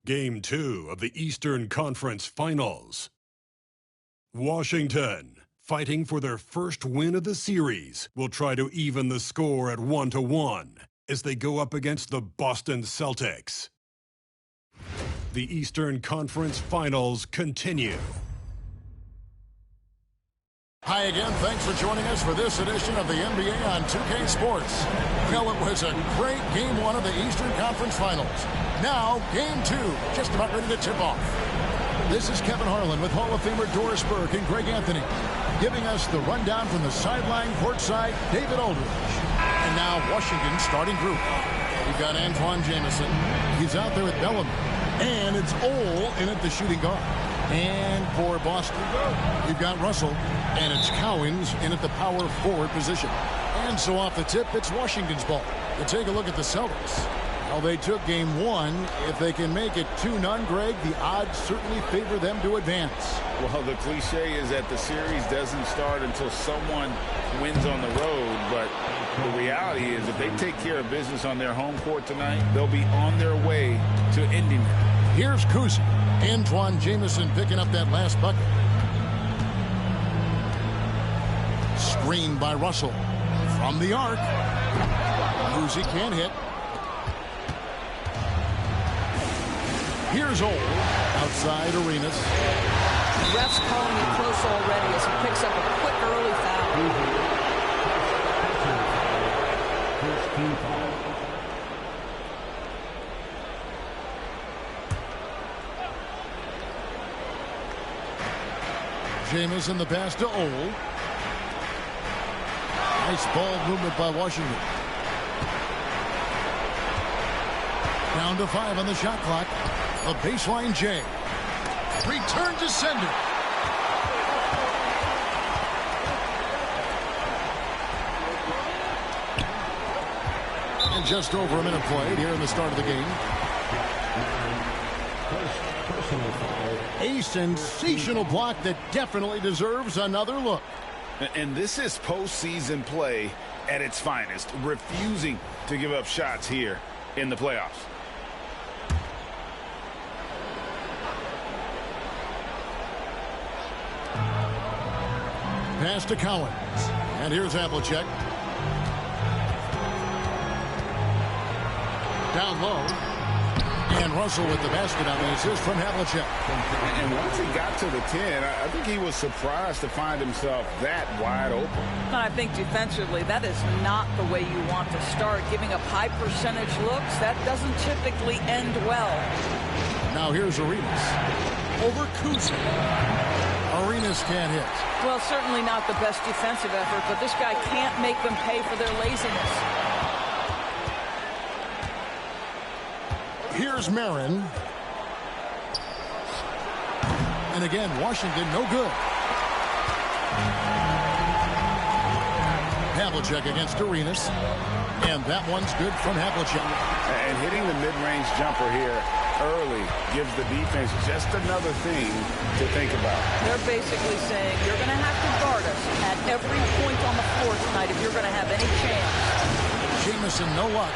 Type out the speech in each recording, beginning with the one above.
Game 2 of the Eastern Conference Finals. Washington, fighting for their first win of the series, will try to even the score at 1-1 as they go up against the Boston Celtics. The Eastern Conference Finals continue. Hi again, thanks for joining us for this edition of the NBA on 2K Sports. Well, it was a great Game 1 of the Eastern Conference Finals. Now, Game 2, just about ready to tip off. This is Kevin Harlan with Hall of Famer Doris Burke and Greg Anthony, giving us the rundown from the sideline courtside, David Aldridge. And now, Washington's starting group. We've got Antoine Jamison. He's out there with Bellamy. And it's Ole in at the shooting guard. And for Boston, you've got Russell, and it's Cowens in at the power forward position. And so off the tip, it's Washington's ball. To take a look at the Celtics. Well, they took Game 1. If they can make it 2-0, Greg, the odds certainly favor them to advance. Well, the cliche is that the series doesn't start until someone wins on the road, but the reality is if they take care of business on their home court tonight, they'll be on their way to ending it. Here's Cousy. Antoine Jamison picking up that last bucket. Screen by Russell. From the arc. Cousy can't hit. Here's Ole. Outside Arenas. Ref's calling it close already as he picks up a quick early foul. Jamison the pass to Ole. Nice ball movement by Washington. Down to 5 on the shot clock. A baseline J. Return to sender. And just over a minute played here in the start of the game. A sensational block that definitely deserves another look. And this is postseason play at its finest, refusing to give up shots here in the playoffs. Pass to Cowens. And here's Havlicek. Down low. And Russell with the basket on the assist from Havlicek. And once he got to the 10, I think he was surprised to find himself that wide open. And I think defensively, that is not the way you want to start. Giving up high percentage looks, that doesn't typically end well. Now here's Arenas. Over Cousy. Arenas can't hit. Well, certainly not the best defensive effort, but this guy can't make them pay for their laziness. Here's Marin. And again, Washington no good. Havlicek against Arenas. And that one's good from Havlicek. And hitting the mid-range jumper here early gives the defense just another thing to think about. They're basically saying you're going to have to guard us at every point on the floor tonight if you're going to have any chance. Jamison, no luck.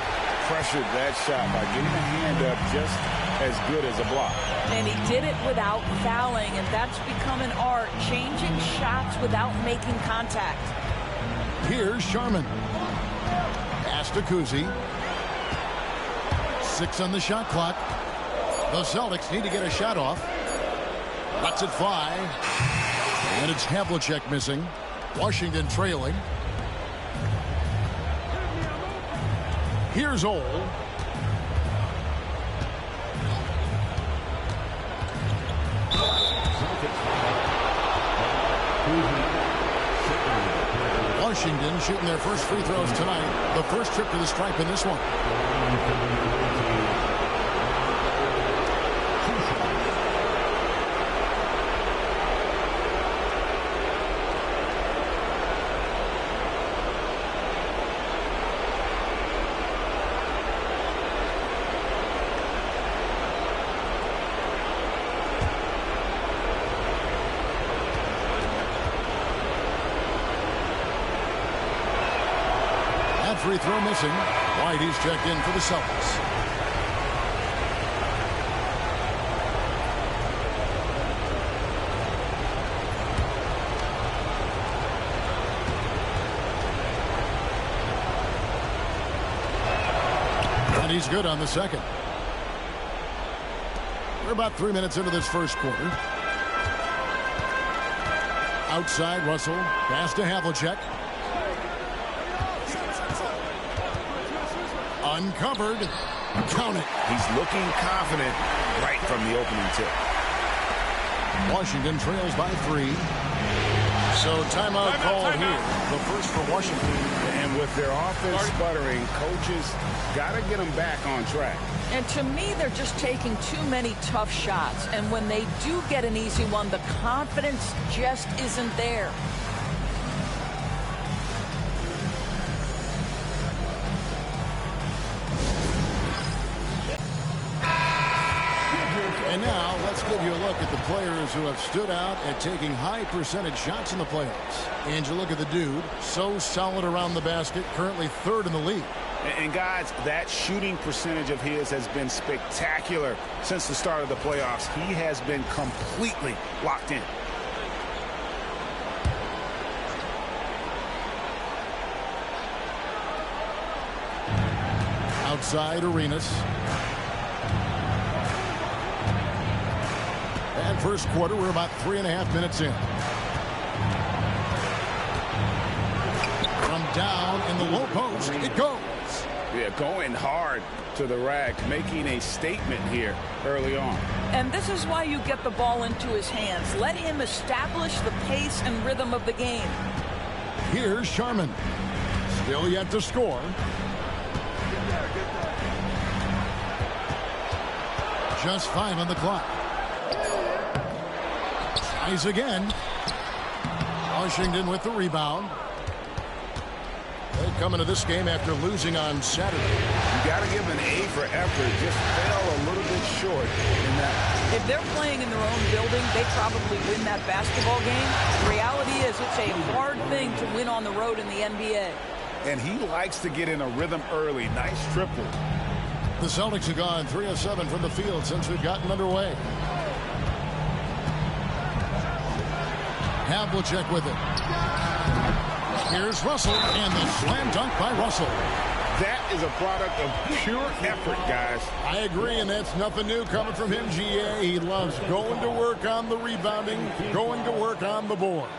Pressured that shot by getting a hand up just as good as a block. And he did it without fouling, and that's become an art, changing shots without making contact. Here's Sharman. Pass to Cousy. 6 on the shot clock. The Celtics need to get a shot off. Lets it fly. And it's Havlicek missing. Washington trailing. Here's Ole. Washington shooting their first free throws tonight. The first trip to the stripe in this one. Free throw missing. White, he's checked in for the Celtics. And he's good on the second. We're about 3 minutes into this first quarter. Outside, Russell. Pass to Havlicek. Uncovered. Count it. He's looking confident right from the opening tip. Washington trails by 3. So timeout called here. The first for Washington. And with their offense sputtering, coaches got to get them back on track. And to me, they're just taking too many tough shots. And when they do get an easy one, the confidence just isn't there. And now let's give you a look at the players who have stood out at taking high percentage shots in the playoffs. And you look at the dude, so solid around the basket, currently 3rd in the league. And guys, that shooting percentage of his has been spectacular since the start of the playoffs. He has been completely locked in. Outside, Arenas. And first quarter, we're about 3.5 minutes in. From down in the low post, it goes. Yeah, going hard to the rack, making a statement here early on. And this is why you get the ball into his hands. Let him establish the pace and rhythm of the game. Here's Sharman. Still yet to score. Just 5 on the clock. Tries again. Washington with the rebound. They come into this game after losing on Saturday. You got to give an A for effort. Just fell a little bit short in that. If they're playing in their own building, they probably win that basketball game. The reality is it's a hard thing to win on the road in the NBA. And he likes to get in a rhythm early. Nice triple. The Celtics have gone 3 of 7 from the field since we've gotten underway. Havlicek with it. Here's Russell, and the slam dunk by Russell. That is a product of pure effort, guys. I agree, and that's nothing new coming from him, GA. He loves going to work on the rebounding, going to work on the boards.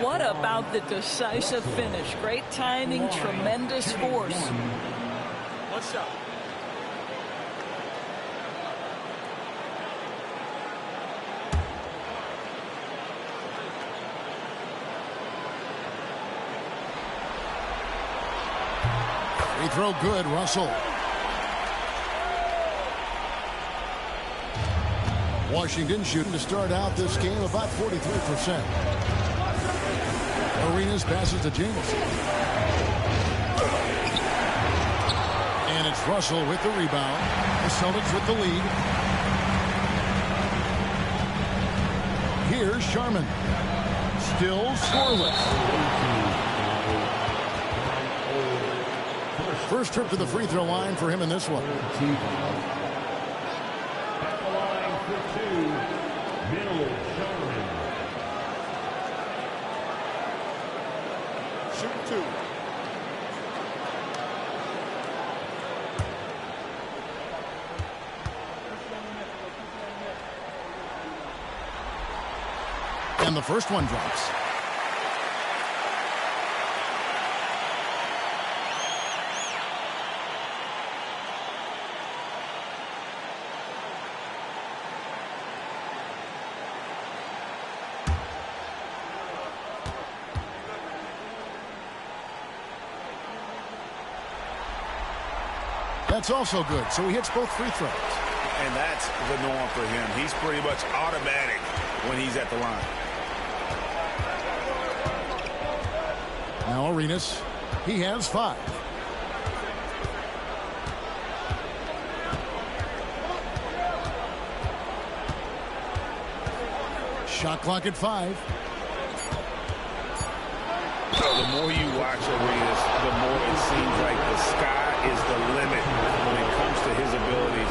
What about the decisive finish? Great timing, tremendous force. What's up? Free throw good, Russell. Washington shooting to start out this game about 43%. Arenas passes to Jameson. And it's Russell with the rebound. The Celtics with the lead. Here's Sharman. Still scoreless. First trip to the free throw line for him in this one. At the line for 2, Bill Sharman. Shoot 2. And the first one drops. That's also good. So he hits both free throws. And that's the norm for him. He's pretty much automatic when he's at the line. Now Arenas. He has 5. Shot clock at 5. The more you watch Arenas, the more it seems like the sky is the limit when it comes to his ability.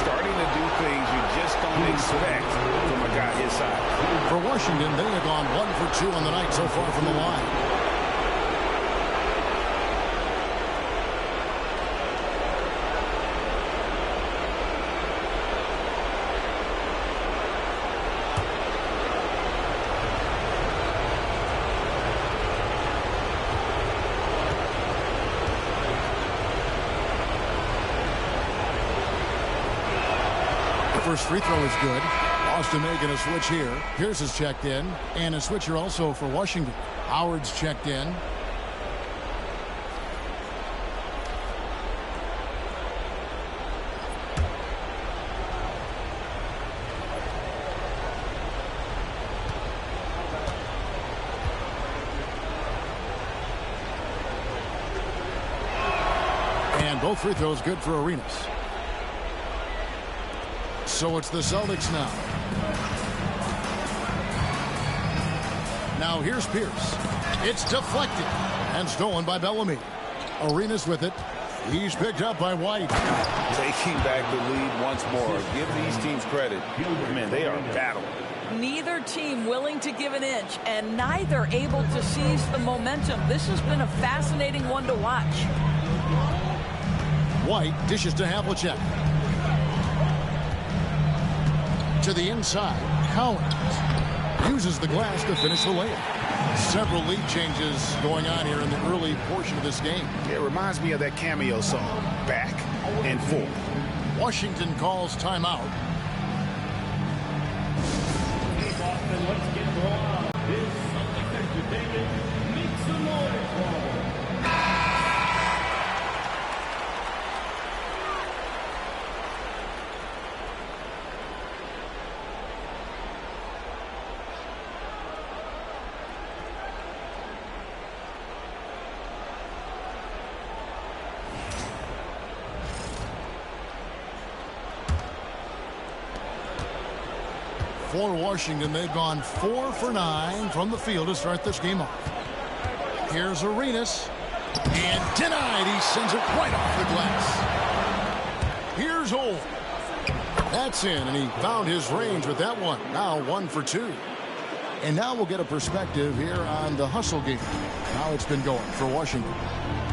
Starting to do things you just don't expect from a guy his size. For Washington, they have gone 1 for 2 on the night so far from the line. first free throw is good. Boston making a switch here. Pierce is checked in. And a switch here also for Washington. Howard's checked in. And both free throws good for Arenas. So it's the Celtics now. Now here's Pierce. It's deflected and stolen by Bellamy. Arenas with it. He's picked up by White. Taking back the lead once more. Give these teams credit. Man, they are battling. Neither team willing to give an inch, and neither able to seize the momentum. This has been a fascinating one to watch. White dishes to Havlicek. To the inside, Collins uses the glass to finish the layup. Several lead changes going on here in the early portion of this game. It reminds me of that cameo song, Back and Forth. Washington calls timeout. Hey, Boston, let's get raw. This Celtics entertainment makes some noise for them. For Washington, they've gone 4 for 9 from the field to start this game off. Here's Arenas. And denied. He sends it right off the glass. Here's Walt. That's in, and he found his range with that one. Now 1 for 2. And now we'll get a perspective here on the hustle game. How it's been going for Washington.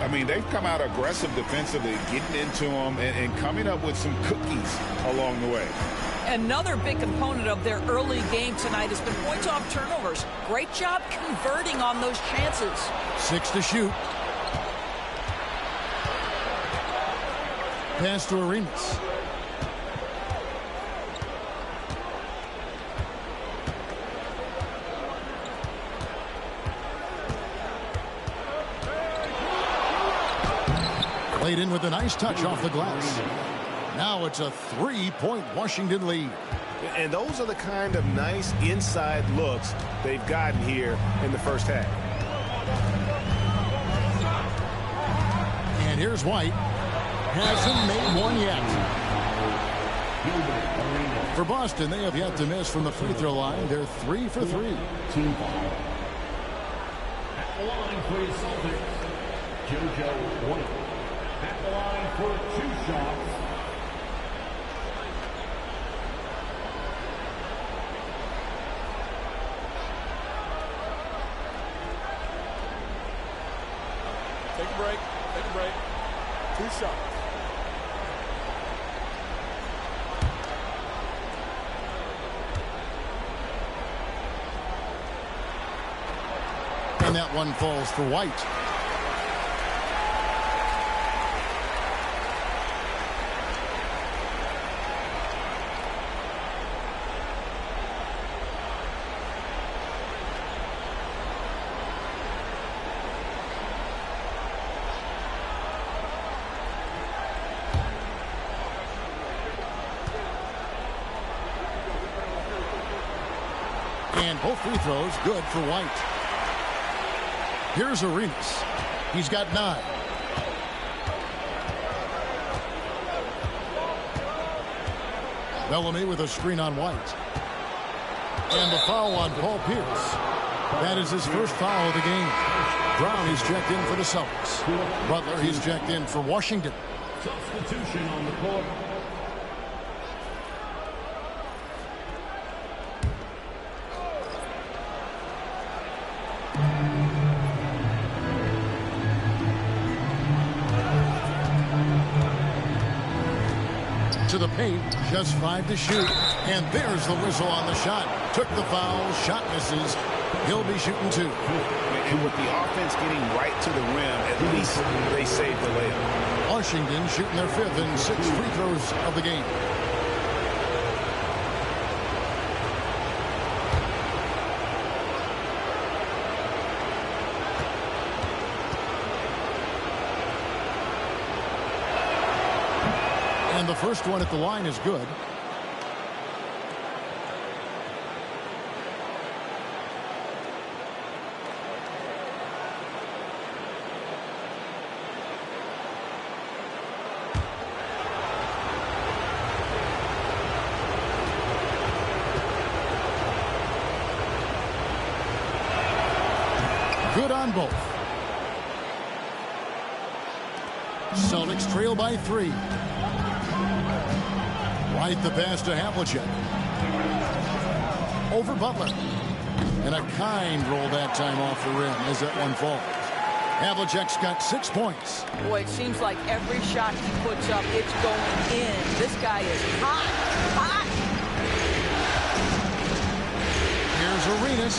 I mean, they've come out aggressive defensively, getting into them and coming up with some cookies along the way. Another big component of their early game tonight has been points off turnovers. Great job converting on those chances. 6 to shoot. Pass to Arenas. Played in with a nice touch off the glass. Now it's a 3-point Washington lead. And those are the kind of nice inside looks they've gotten here in the first half. And here's White. Hasn't made one yet. For Boston, they have yet to miss from the free throw line. They're 3 for 3. Team foul. At the line for the Celtics, JoJo White. At the line for 2 shots. Take a break. Take a break. 2 shots. And that one falls for White. And both free throws good for White. Here's Arenas. He's got 9. Bellamy with a screen on White. And the foul on Paul Pierce. That is his first foul of the game. Brown, he's checked in for the Celtics. Butler, he's checked in for Washington. Substitution on the court. To the paint, just 5 to shoot. And there's the whistle on the shot. Took the foul, shot misses. He'll be shooting 2. And with the offense getting right to the rim, at least they saved the layup. Washington shooting their 5th and 6th free throws of the game. And the first one at the line is good. Good on both. Celtics trail by 3. Right the pass to Havlicek. Over Butler. And a kind roll that time off the rim as that one falls. Havlicek's got 6 points. Boy, it seems like every shot he puts up, it's going in. This guy is hot. Hot. Here's Arenas.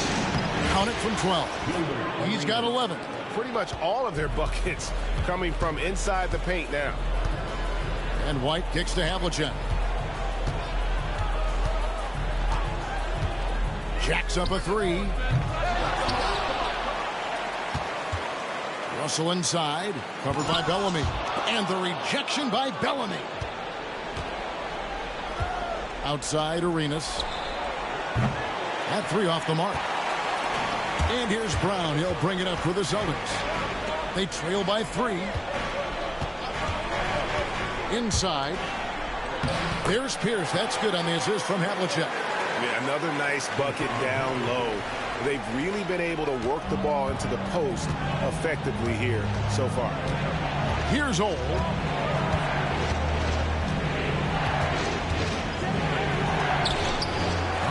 Count it from 12. He's got 11. Pretty much all of their buckets coming from inside the paint now. And White kicks to Havlicek. Jacks up a 3. Russell inside, covered by Bellamy. And the rejection by Bellamy. Outside Arenas. At 3 off the mark. And here's Brown. He'll bring it up for the Celtics. They trail by 3. Inside. There's Pierce. That's good on the assist from Havlicek. Yeah, another nice bucket down low. They've really been able to work the ball into the post effectively here so far. Here's Old.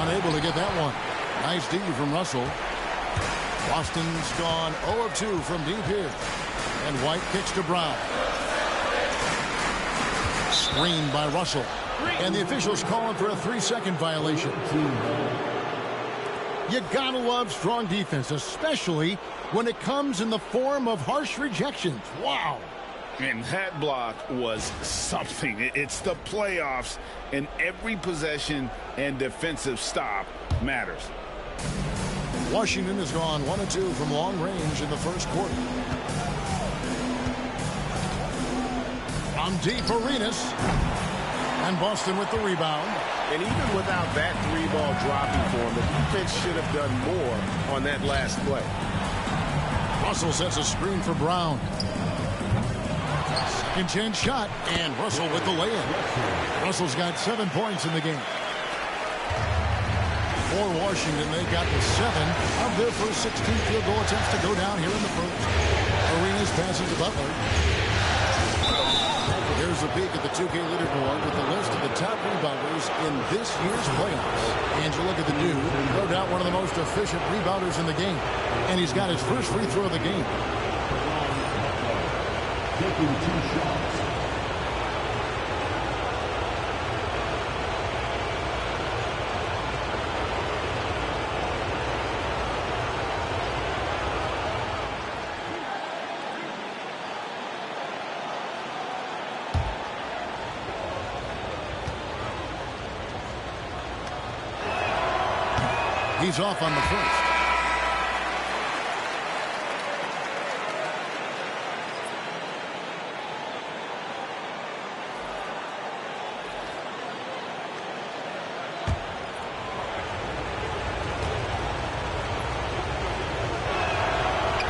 Unable to get that one. Nice D from Russell. Boston's gone 0 of 2 from deep here. And White kicks to Brown. Screened by Russell. And the officials calling for a 3-second violation. You gotta love strong defense, especially when it comes in the form of harsh rejections. Wow. And that block was something. It's the playoffs, and every possession and defensive stop matters. Washington has gone 1 of 2 from long range in the first quarter. On deep, Arenas. And Boston with the rebound. And even without that 3-ball dropping for him, the defense should have done more on that last play. Russell sets a screen for Brown. Second chance shot, and Russell with the lay-in. Russell's got 7 points in the game. For Washington, they got the 7 of their first 16 field goal attempts to go down here in the first. Arenas passes to Butler. Here's a peek at the 2K leaderboard with the list of the top rebounders in this year's playoffs. And you look at the dude, no doubt one of the most efficient rebounders in the game. And he's got his first free throw of the game. Taking 2 shots. He's off on the first.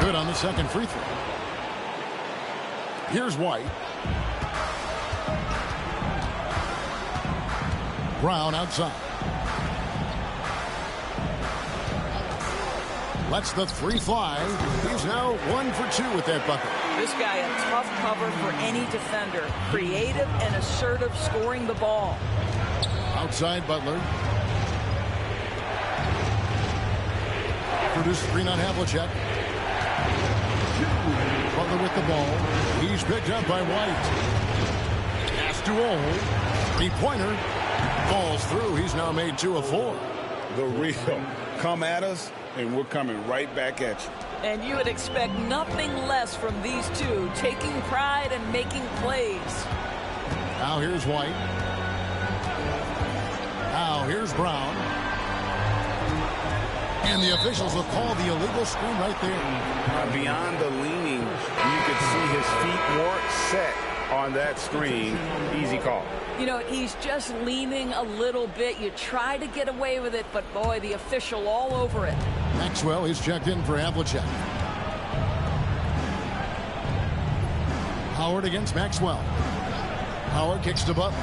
Good on the second free throw. Here's White. Brown outside. Lets the 3 fly. He's now 1 for 2 with that bucket. This guy a tough cover for any defender. Creative and assertive scoring the ball. Outside Butler. Produce screen on Havlicek. Butler with the ball. He's picked up by White. Pass to Old. 3-pointer. Falls through. He's now made 2 of 4. The real. Come at us, and we're coming right back at you. And you would expect nothing less from these two, taking pride and making plays. Now here's White. Now here's Brown. And the officials will call the illegal screen right there. Beyond the leaning, you could see his feet weren't set on that screen. Easy call. You know, he's just leaning a little bit. You try to get away with it, but boy, the official all over it. Maxwell is checked in for Havlicek. Howard against Maxwell. Howard kicks to Butler.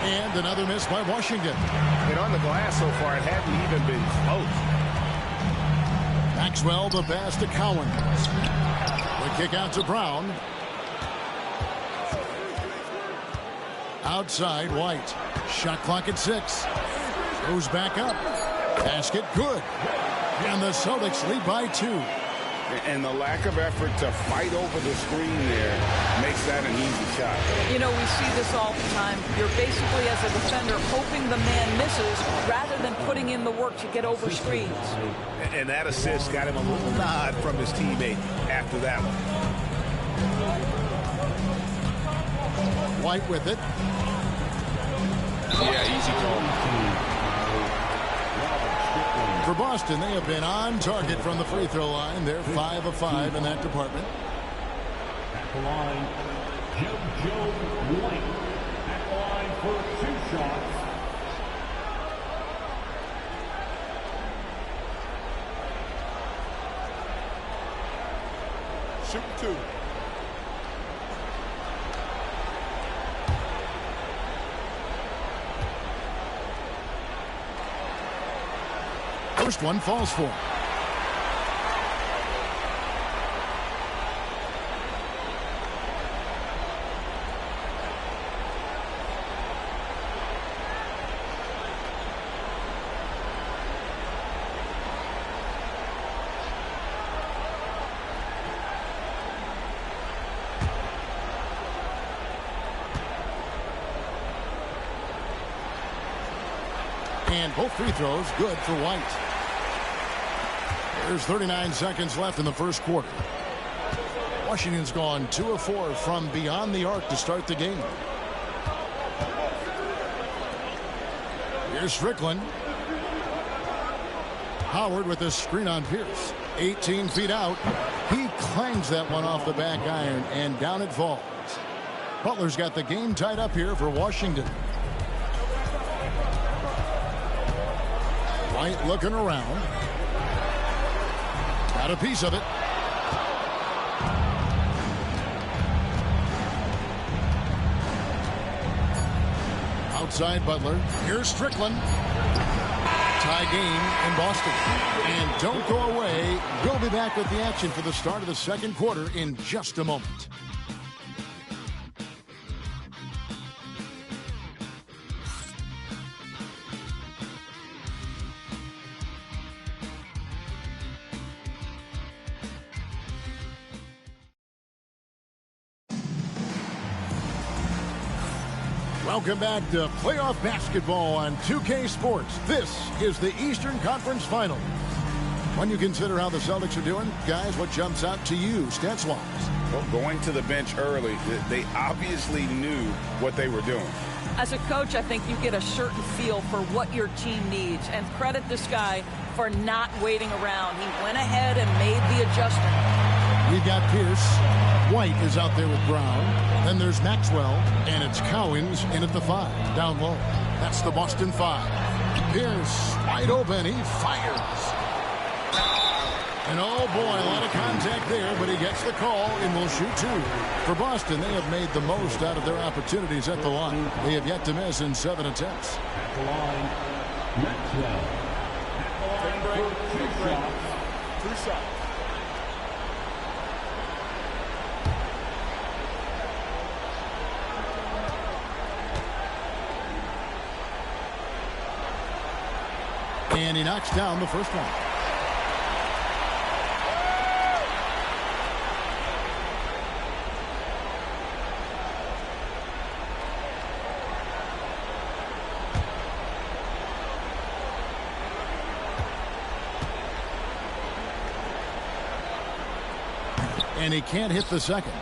And another miss by Washington. And on the glass so far, it hadn't even been close. Maxwell, the pass to Cowan. The kick out to Brown. Outside, White. Shot clock at 6. Goes back up. Basket good. And the Celtics lead by 2. And the lack of effort to fight over the screen there makes that an easy shot. You know, we see this all the time. You're basically, as a defender, hoping the man misses rather than putting in the work to get over screens. And that assist got him a little nod from his teammate after that one. White with it. Yeah, easy call. For Boston, they have been on target from the free throw line. They're 5 of 5 in that department. At the line, Joe White. At the line for 2 shots. Shoot 2. First one falls for him. And both free throws good for White. There's 39 seconds left in the first quarter. Washington's gone 2 of 4 from beyond the arc to start the game. Here's Strickland. Howard with a screen on Pierce. 18 feet out. He clangs that one off the back iron, and down it falls. Butler's got the game tied up here for Washington. White looking around. Got a piece of it. Outside Butler. Here's Strickland. Tie game in Boston. And don't go away. We'll be back with the action for the start of the second quarter in just a moment. Welcome back to playoff basketball on 2K Sports. This is the Eastern Conference Finals. When you consider how the Celtics are doing, guys, what jumps out to you, stats-wise? Well, going to the bench early, they obviously knew what they were doing. As a coach, I think you get a certain feel for what your team needs. And credit this guy for not waiting around. He went ahead and made the adjustment. We've got Pierce. White is out there with Brown. Then there's Maxwell. And it's Cowens in at the 5. Down low. That's the Boston 5. Pierce wide open. He fires. And oh boy, a lot of contact there, but he gets the call and will shoot 2. For Boston, they have made the most out of their opportunities at the line. They have yet to miss in 7 attempts. At the line, Maxwell. At the line for 2 shots. 2 shots. And he knocks down the first one. And he can't hit the second.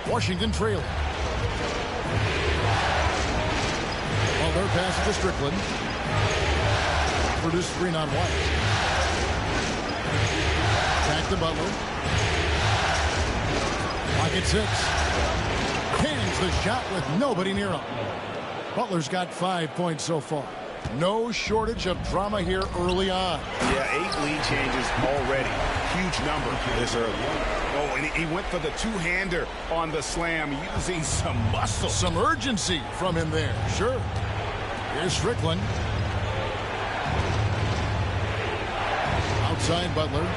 Washington trailing. Well, their pass to Strickland. Produced screen on White. Back to Butler. Clock at 6. Cans the shot with nobody near him. Butler's got 5 points so far. No shortage of drama here early on. Yeah, 8 lead changes already. Huge number this early. Oh, and he went for the two-hander on the slam, using some muscle. Some urgency from him there. Sure. Here's Strickland. Outside Butler.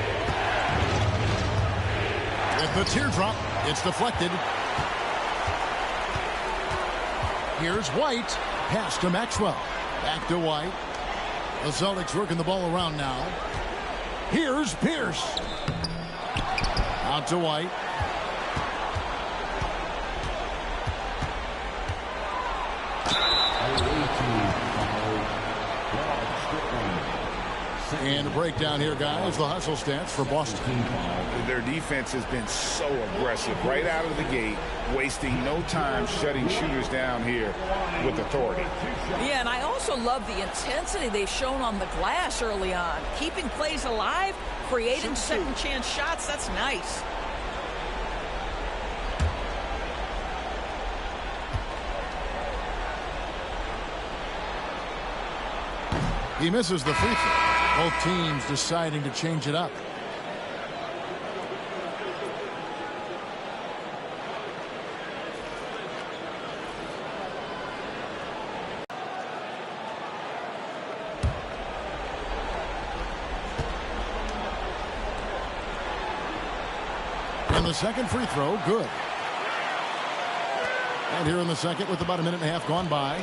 With the teardrop, it's deflected. Here's White. Pass to Maxwell. Back to White. The Celtics working the ball around now. Here's Pierce. Out to White. And a breakdown here, guys. The hustle stats for Boston. Their defense has been so aggressive right out of the gate, wasting no time shutting shooters down here with authority. Yeah, and I also love the intensity they've shown on the glass early on. Keeping plays alive, creating second chance shots. That's nice. He misses the free throw. Both teams deciding to change it up. And the second free throw, good. And here in the second with about a minute and a half gone by.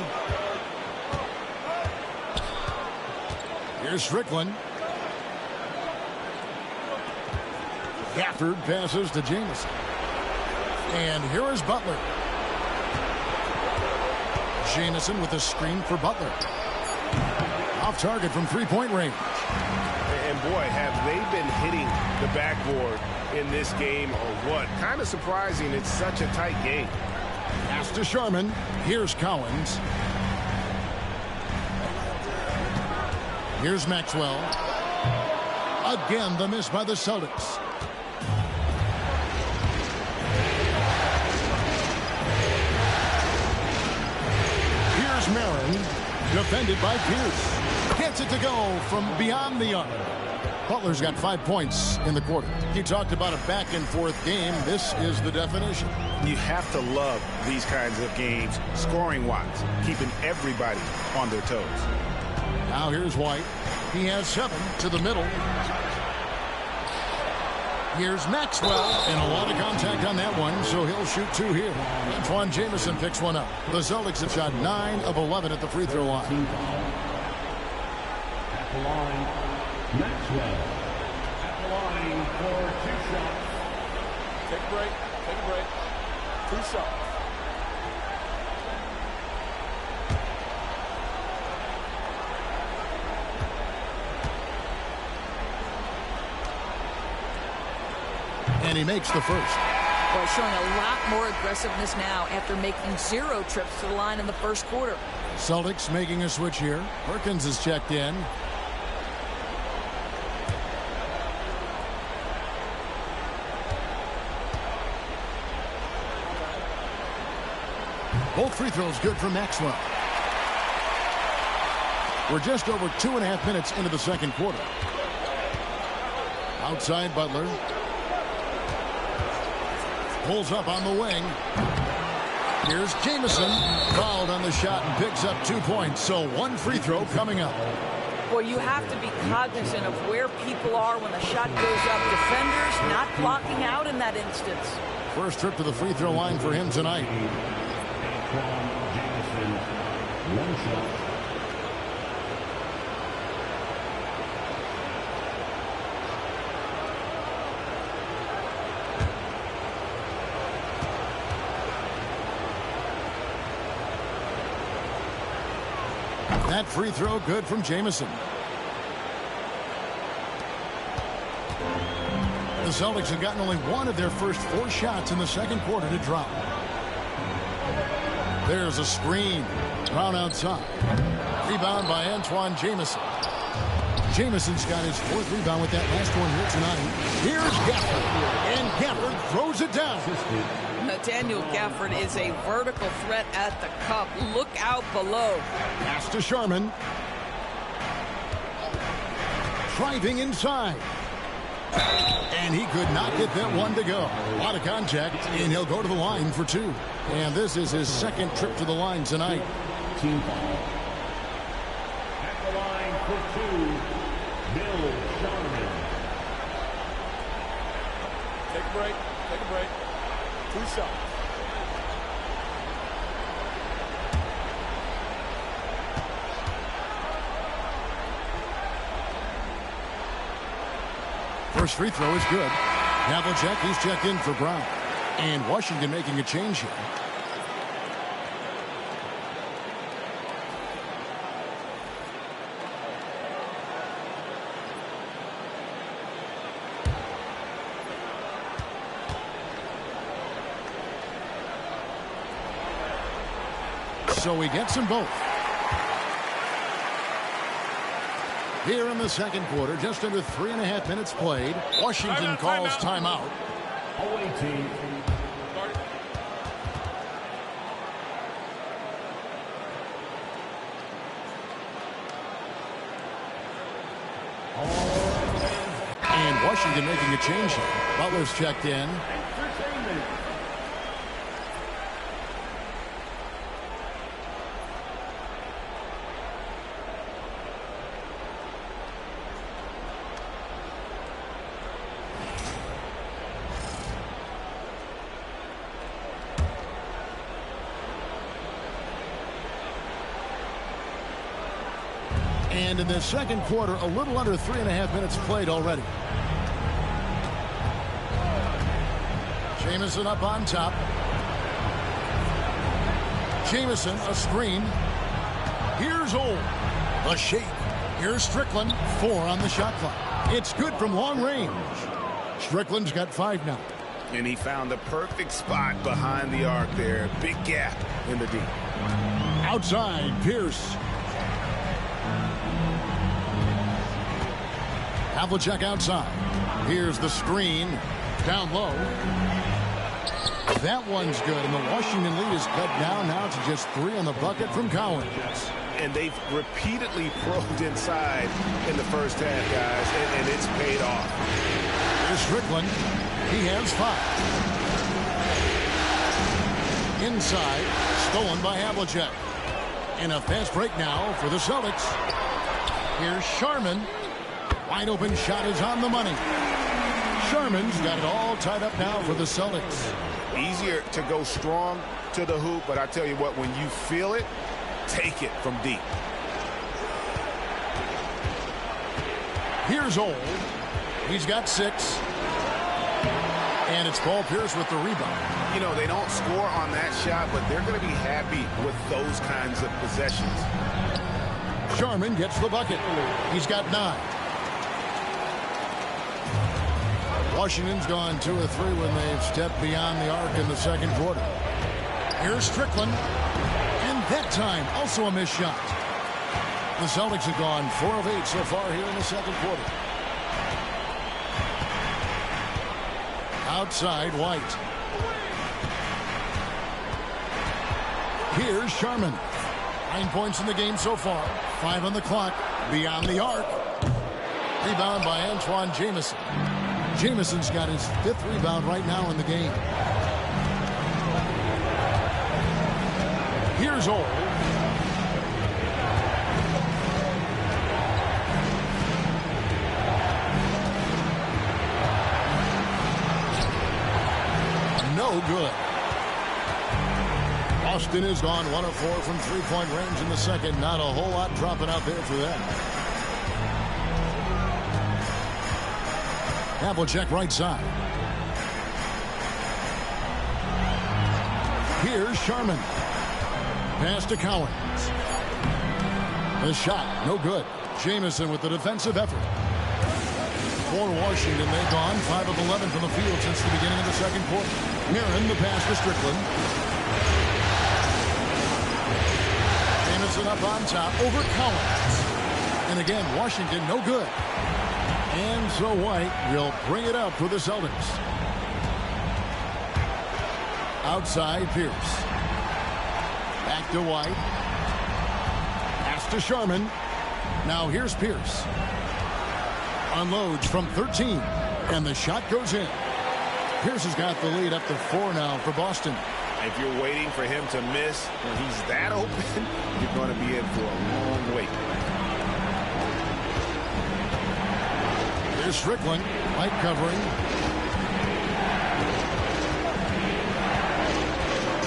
Here's Strickland. Gafford passes to Jamison. And here is Butler. Jamison with a screen for Butler. Off target from three-point range. And boy, have they been hitting the backboard in this game or what? Kind of surprising. It's such a tight game. Pass to Sharman. Here's Collins. Here's Maxwell. Again, the miss by the Celtics. Here's Marin, defended by Pierce. Gets it to go from beyond the arc. Butler's got 5 points in the quarter. He talked about a back-and-forth game. This is the definition. You have to love these kinds of games, scoring-wise, keeping everybody on their toes. Now here's White. He has 7 to the middle. Here's Maxwell, and a lot of contact on that one, so he'll shoot 2 here. Antoine Jamison picks one up. The Celtics have shot 9 of 11 at the free throw line. At the line, Maxwell. At the line for 2 shots. Take a break. Take a break. 2 shots. And he makes the first. Well, showing a lot more aggressiveness now after making 0 trips to the line in the first quarter. Celtics making a switch here. Perkins is checked in. Both free throws good for Maxwell. We're just over 2.5 minutes into the second quarter. Outside Butler. Pulls up on the wing. Here's Jamison. Fouled on the shot and picks up 2 points. So 1 free throw coming up. Well, you have to be cognizant of where people are when the shot goes up. Defenders not blocking out in that instance. First trip to the free throw line for him tonight. Jamison, 1 shot. That free throw good from Jamison. The Celtics have gotten only 1 of their first 4 shots in the second quarter to drop. There's a screen. Brown outside. Rebound by Antoine Jamison. Jamison's got his 4th rebound with that last one here tonight. Here's Gafford, and Gafford throws it down. Nathaniel Gafford is a vertical threat at the cup. Look out below. Pass to Sharman. Driving inside. And he could not get that one to go. A lot of contact, and he'll go to the line for 2. And this is his 2nd trip to the line tonight. Team foul. At the line for 2, Bill Sharman. Take a break. Take a break. 2 shots. First free throw is good. Havlicek, he's checked in for Brown. And Washington making a change here. So he gets them both. Here in the 2nd quarter, just under 3.5 minutes played. Washington calls timeout. Away team. And Washington making a change here. Butler's checked in. And in the 2nd quarter, a little under 3.5 minutes played already. Jamison up on top. Jamison, a screen. Here's Old. A shake. Here's Strickland. 4 on the shot clock. It's good from long range. Strickland's got 5 now. And he found the perfect spot behind the arc there. Big gap in the D. Outside, Pierce. Havlicek outside. Here's the screen. Down low. That one's good, and the Washington lead is cut down now to just 3 on the bucket from Collins. And they've repeatedly probed inside in the first half, guys, and it's paid off. Here's Strickland. He has 5. Inside, stolen by Havlicek. And a fast break now for the Celtics. Here's Sharman. Wide open shot is on the money. Sharman's got it all tied up now for the Celtics. Easier to go strong to the hoop, but I tell you what, when you feel it, take it from deep. Here's Old. He's got 6. And it's Paul Pierce with the rebound. You know, they don't score on that shot, but they're going to be happy with those kinds of possessions. Sharman gets the bucket. He's got 9. Washington's gone 2 or 3 when they've stepped beyond the arc in the 2nd quarter. Here's Strickland. And that time, also a missed shot. The Celtics have gone 4 of 8 so far here in the 2nd quarter. Outside, White. Here's Sharman. 9 points in the game so far. 5 on the clock. Beyond the arc. Rebound by Antoine Jamison. Jamison's got his 5th rebound right now in the game. Here's Old. No good. Boston has gone 1 of 4 from 3-point range in the 2nd. Not a whole lot dropping out there for them. Havlicek right side. Here's Sharman. Pass to Collins. The shot, no good. Jamison with the defensive effort. For Washington, they've gone 5 of 11 from the field since the beginning of the 2nd quarter. Mirren, the pass to Strickland. Jamison up on top over Collins. And again, Washington no good. And so White will bring it up for the Celtics. Outside Pierce. Back to White. Pass to Sharman. Now here's Pierce. Unloads from 13. And the shot goes in. Pierce has got the lead up to 4 now for Boston. If you're waiting for him to miss when he's that open, you're going to be in for a long wait. Here's Strickland. Light covering.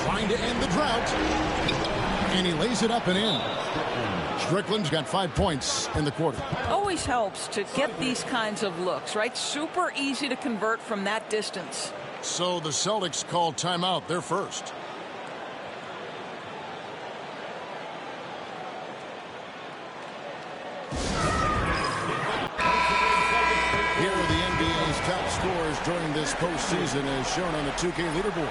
Trying to end the drought. And he lays it up and in. Strickland's got 5 points in the quarter. Always helps to get these kinds of looks, right? Super easy to convert from that distance. So the Celtics call timeout, their first. Here are the NBA's top scorers during this postseason as shown on the 2K leaderboard.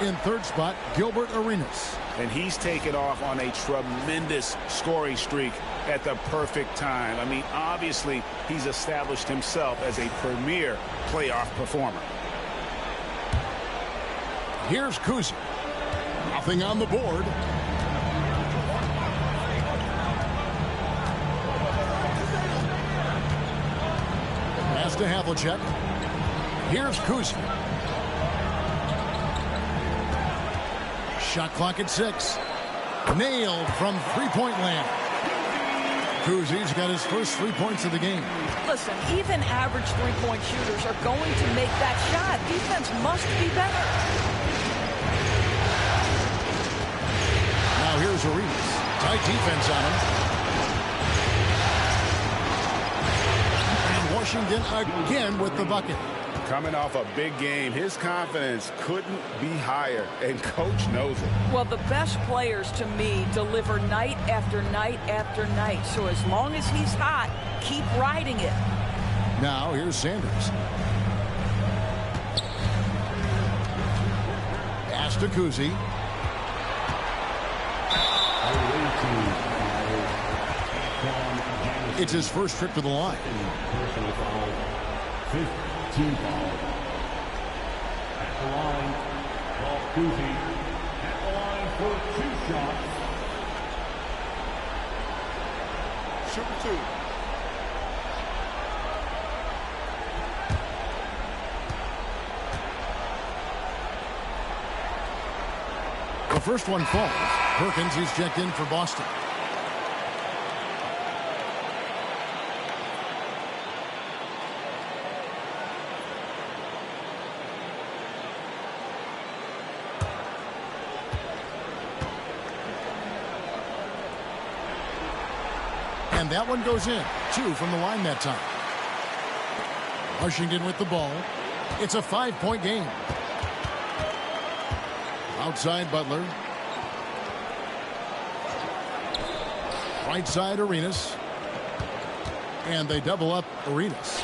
In third spot, Gilbert Arenas. And he's taken off on a tremendous scoring streak at the perfect time. I mean, obviously, he's established himself as a premier playoff performer. Here's Cousy. Nothing on the board. Pass to Havlicek. Here's Cousy. Shot clock at 6. Nailed from three-point land. Cousy's got his first 3 points of the game. Listen, even average three-point shooters are going to make that shot. Defense must be better. Now here's Arenas. Tight defense on him. And Washington again with the bucket. Coming off a big game, his confidence couldn't be higher, and coach knows it. Well, the best players to me deliver night after night after night. So as long as he's hot, keep riding it. Now here's Sanders. Pass to Cousy. It's his first trip to the line. Team foul. At the line, Walt Cousy. At the line for 2 shots. Shooting 2. The first one falls. Perkins is checked in for Boston. And that one goes in. 2 from the line that time. Washington with the ball. It's a 5-point game. Outside Butler. Right side Arenas. And they double up Arenas.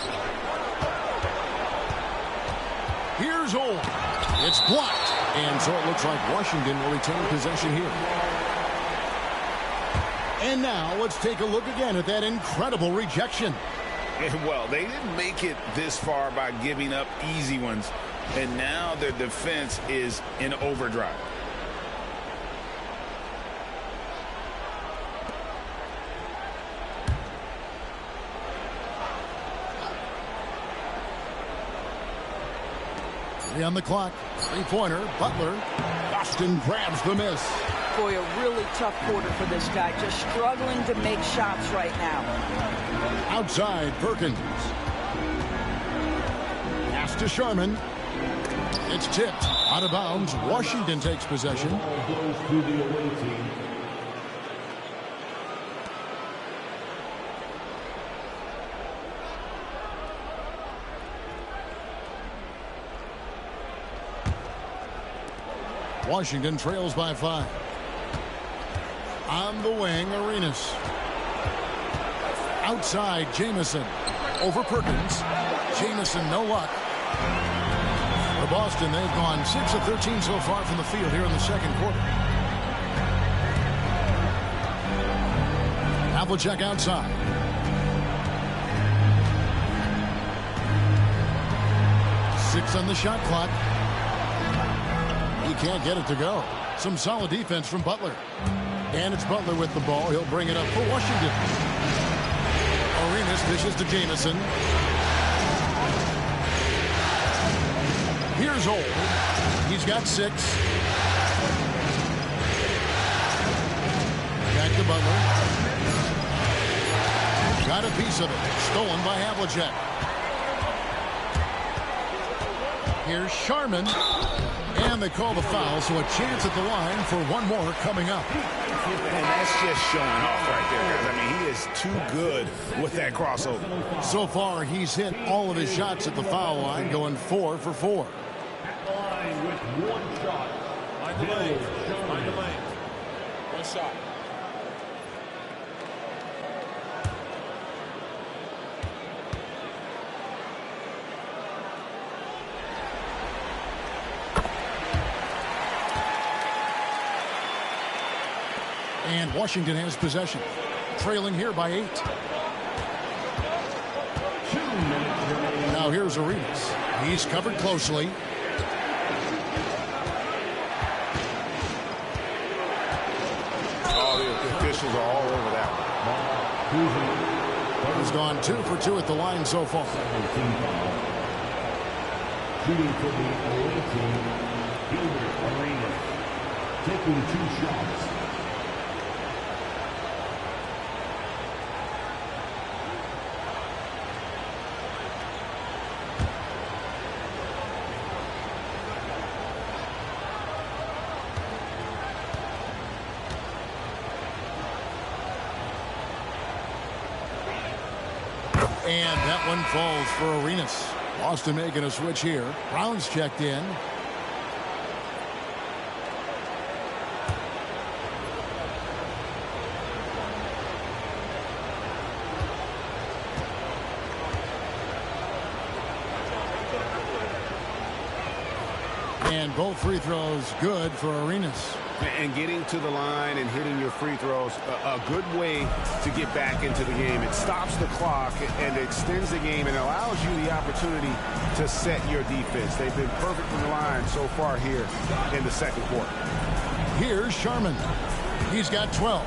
Here's Old. It's blocked. And so it looks like Washington will retain possession here. And now let's take a look again at that incredible rejection. Well, they didn't make it this far by giving up easy ones. And now their defense is in overdrive. On the clock, 3-pointer, Butler. Boston grabs the miss. Boy, a really tough quarter for this guy. Just struggling to make shots right now. Outside, Perkins. Pass to Sharman. It's tipped. Out of bounds. Washington takes possession. Ball goes to the away team. Washington trails by 5. On the wing, Arenas. Outside, Jamison. Over Perkins. Jamison, no luck. For Boston, they've gone 6 of 13 so far from the field here in the second quarter. Havlicek outside. 6 on the shot clock. He can't get it to go. Some solid defense from Butler. And it's Butler with the ball. He'll bring it up for Washington. Arenas dishes to Jamison. Here's Old. He's got 6. Back to Butler. Got a piece of it. Stolen by Havlicek. Here's Sharman. And they call the foul, so a chance at the line for one more coming up. And that's just showing off right there, guys. I mean, he is too good with that crossover. So far, he's hit all of his shots at the foul line, going 4 for 4. At the line with 1 shot. Find the lane. Find the lane. 1 shot. And Washington has possession. Trailing here by 8. 2 minutes remaining. Now here's Arenas. He's covered closely. Oh, the officials are all over that one. He's gone 2 for 2 at the line so far. 17 foul. Shooting for the away team, Gilbert Arenas. Taking 2 shots. And that one falls for Arenas. Boston making a switch here. Brown's checked in. And both free throws good for Arenas. And getting to the line and hitting your free throws, a good way to get back into the game. It stops the clock and extends the game and allows you the opportunity to set your defense. They've been perfect from the line so far here in the second quarter. Here's Sharman. He's got 12.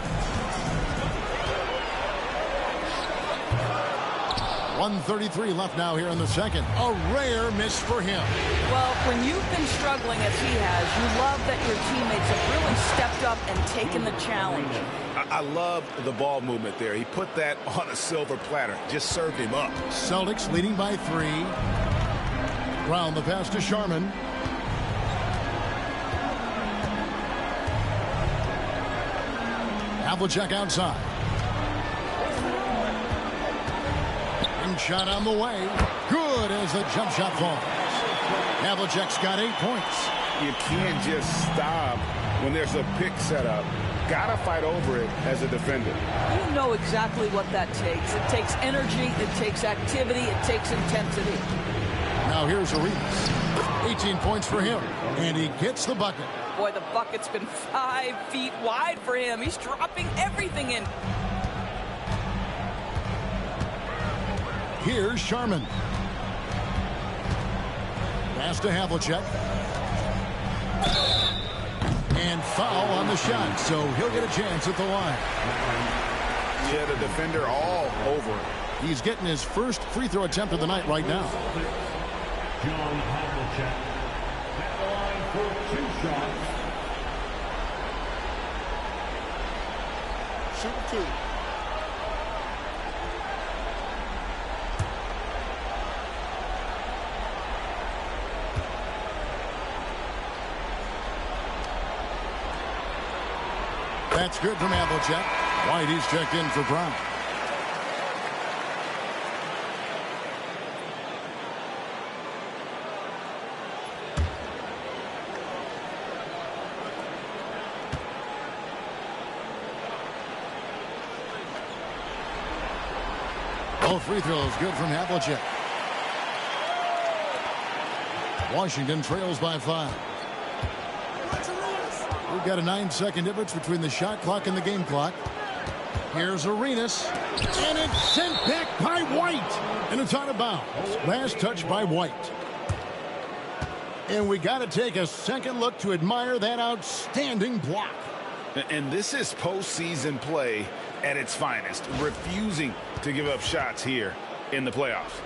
1:33 left now here in the second. A rare miss for him. Well, when you've been struggling as he has, you love that your teammates have really stepped up and taken the challenge. I love the ball movement there. He put that on a silver platter. Just served him up. Celtics leading by 3. Brown the pass to Sharman. Havlicek outside. Shot on the way. Good as the jump shot falls. Havlicek's got 8 points. You can't just stop when there's a pick set up. Gotta fight over it as a defender. You know exactly what that takes. It takes energy, it takes activity, it takes intensity. Now here's Arenas. 18 points for him. And he gets the bucket. Boy, the bucket's been 5 feet wide for him. He's dropping everything in. Here's Sharman. Pass to Havlicek. And foul on the shot, so he'll get a chance at the line. Yeah, the defender all over. He's getting his first free throw attempt of the night right now. John Havlicek. At the line for 2 shots. Shoot 2. That's good from Havlicek. White, he's checked in for Brown. Both free throws good from Havlicek. Washington trails by 5. We've got a 9-second difference between the shot clock and the game clock. Here's Arenas. And it's sent back by White. And it's out of bounds. Last touch by White. And we got to take a second look to admire that outstanding block. And this is postseason play at its finest, refusing to give up shots here in the playoffs.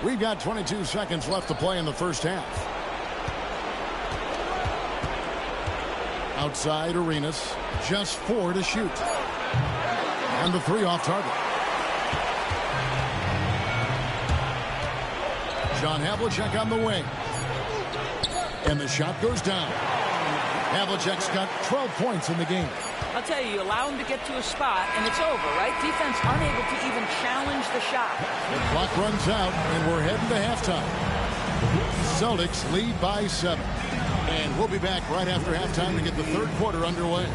We've got 22 seconds left to play in the first half. Outside Arenas, just 4 to shoot. And the 3 off target. John Havlicek on the wing. And the shot goes down. Havlicek's got 12 points in the game. I'll tell you, you allow him to get to a spot, and it's over, right? Defense unable to even challenge the shot. The clock runs out, and we're heading to halftime. Celtics lead by 7. And we'll be back right after halftime to get the third quarter underway.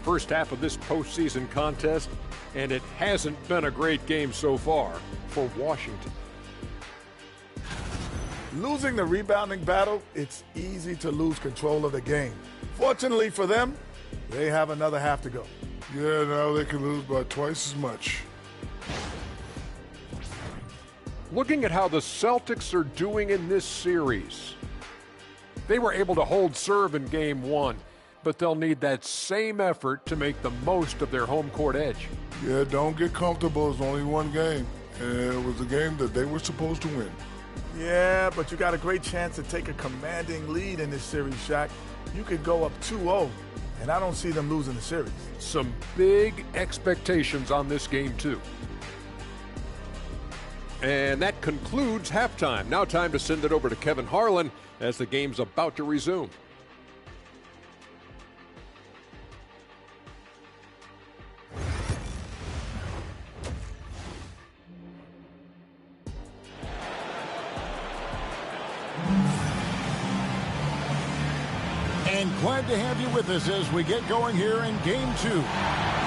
First half of this postseason contest, and it hasn't been a great game so far for Washington. Losing the rebounding battle, it's easy to lose control of the game. Fortunately for them, they have another half to go. Yeah, now they can lose by twice as much. Looking at how the Celtics are doing in this series, they were able to hold serve in Game 1, but they'll need that same effort to make the most of their home court edge. Yeah, don't get comfortable. It's only one game, and it was a game that they were supposed to win. Yeah, but you got a great chance to take a commanding lead in this series, Shaq. You could go up 2-0, and I don't see them losing the series. Some big expectations on this game, too. And that concludes halftime. Now time to send it over to Kevin Harlan as the game's about to resume. And glad to have you with us as we get going here in Game 2.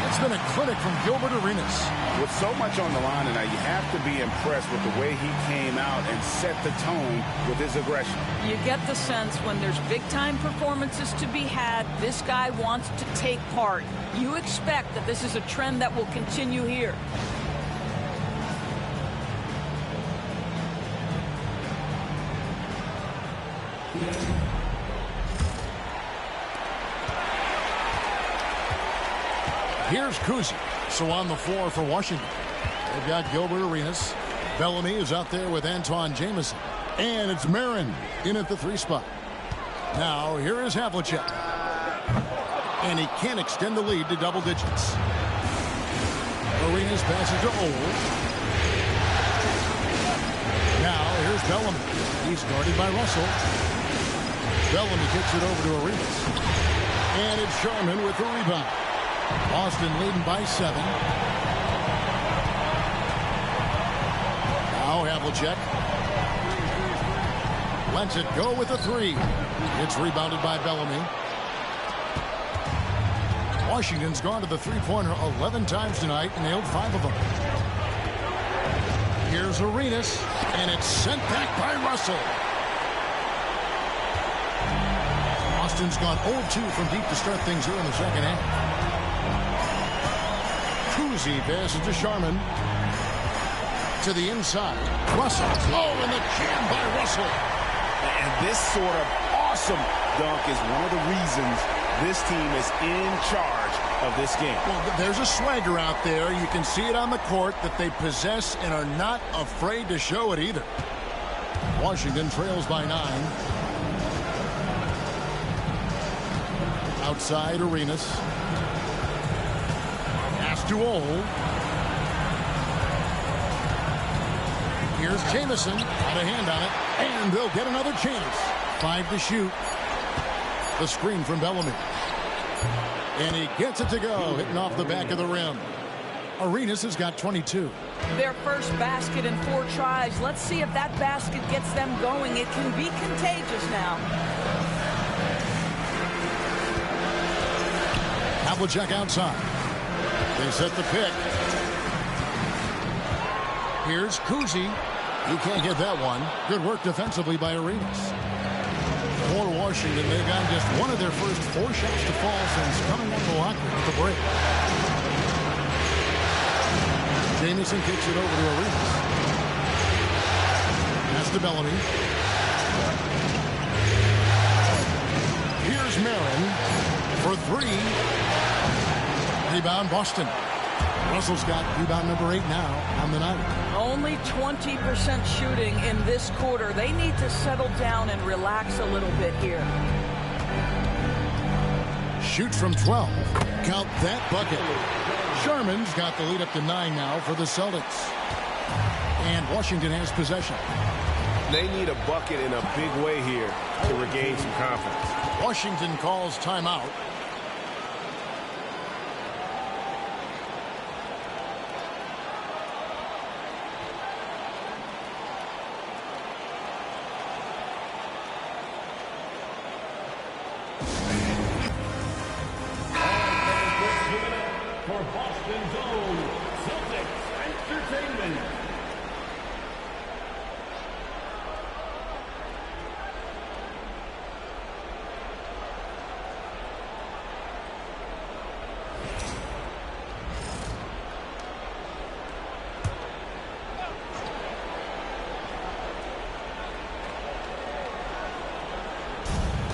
It's been a clinic from Gilbert Arenas. With so much on the line tonight, you have to be impressed with the way he came out and set the tone with his aggression. You get the sense when there's big-time performances to be had, this guy wants to take part. You expect that this is a trend that will continue here. Here's Cousy. So on the floor for Washington, they've got Gilbert Arenas. Bellamy is out there with Antawn Jamison. And it's Marin in at the 3 spot. Now here is Havlicek. And he can't extend the lead to double digits. Arenas passes to Old. Now here's Bellamy. He's guarded by Russell. Bellamy kicks it over to Arenas. And it's Sharman with the rebound. Boston leading by 7. Now Havlicek lets it go with a 3. It's rebounded by Bellamy. Washington's gone to the three-pointer 11 times tonight and nailed 5 of them. Here's Arenas, and it's sent back by Russell. Boston's gone 0-2 from deep to start things here in the second half. Cousy passes to Sharman. To the inside. Russell. Oh, and the jam by Russell. And this sort of awesome dunk is one of the reasons this team is in charge of this game. Well, there's a swagger out there. You can see it on the court that they possess and are not afraid to show it either. Washington trails by 9. Outside Arenas. To Old. Here's Jamison. Got a hand on it. And they'll get another chance. 5 to shoot. The screen from Bellamy. And he gets it to go. Hitting off the back of the rim. Arenas has got 22. Their first basket in 4 tries. Let's see if that basket gets them going. It can be contagious now. Havlicek outside. They set the pick. Here's Cousy. He can't get that one. Good work defensively by Arenas. For Washington, they've gotten just one of their first 4 shots to fall since coming out of the locker room at the break. Jamison kicks it over to Arenas. Pass to Bellamy. Here's Marin for 3. Rebound Boston. Russell's got rebound number 8 now on the night. Only 20% shooting in this quarter. They need to settle down and relax a little bit here. Shoots from 12. Count that bucket. Sherman's got the lead up to 9 now for the Celtics. And Washington has possession. They need a bucket in a big way here to regain some confidence. Washington calls timeout. For Boston's own Celtics Entertainment.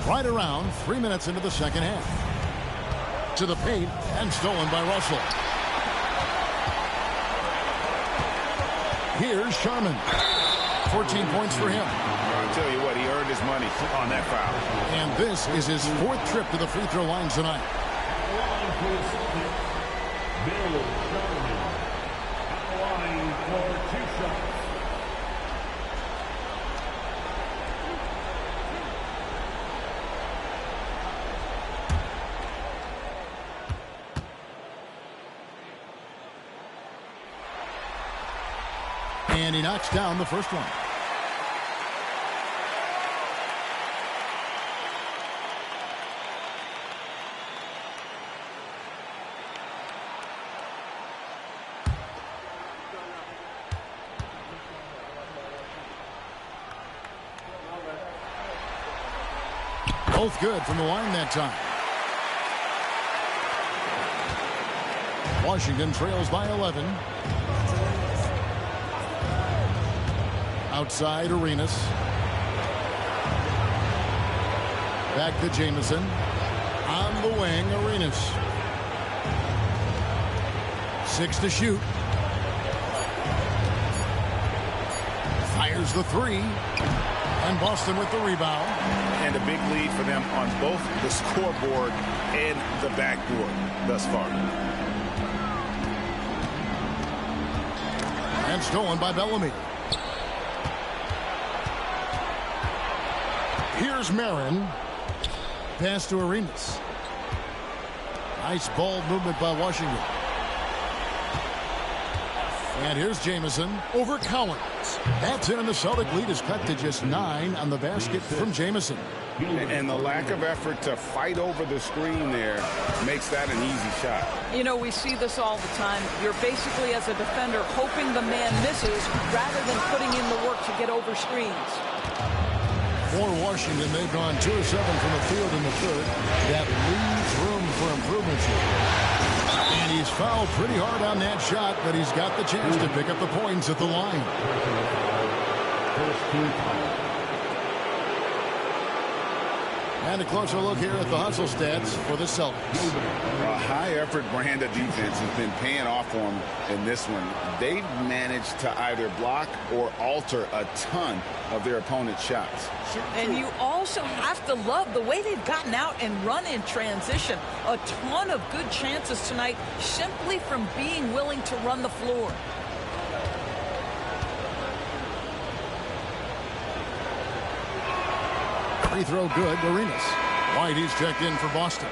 Right around 3 minutes into the second half. To the paint and stolen by Russell. Here's Sherman. 14 points for him. I'll tell you what, he earned his money on that foul. And this is his 4th trip to the free throw line tonight. Line for the Celtics, Bill Sherman. At the line for 2 shots. And he knocks down the first one. Both good from the line that time. Washington trails by 11. Outside Arenas. Back to Jamison. On the wing, Arenas. 6 to shoot. Fires the 3. And Boston with the rebound. And a big lead for them on both the scoreboard and the backboard thus far. And stolen by Bellamy. Here's Marin. Pass to Arenas. Nice ball movement by Washington. And here's Jamison over Collins. That's in, and the Celtic lead is cut to just 9 on the basket from Jamison. And the lack of effort to fight over the screen there makes that an easy shot. You know, we see this all the time. You're basically, as a defender, hoping the man misses rather than putting in the work to get over screens. For Washington, they've gone 2 of 7 from the field in the third. That leaves room for improvements here. And he's fouled pretty hard on that shot, but he's got the chance to pick up the points at the line. And a closer look here at the hustle stats for the Celtics. A high-effort brand of defense has been paying off for them in this one. They've managed to either block or alter a ton of their opponent's shots. And you also have to love the way they've gotten out and run in transition. A ton of good chances tonight simply from being willing to run the floor. Free throw good, Arenas. White, he's checked in for Boston.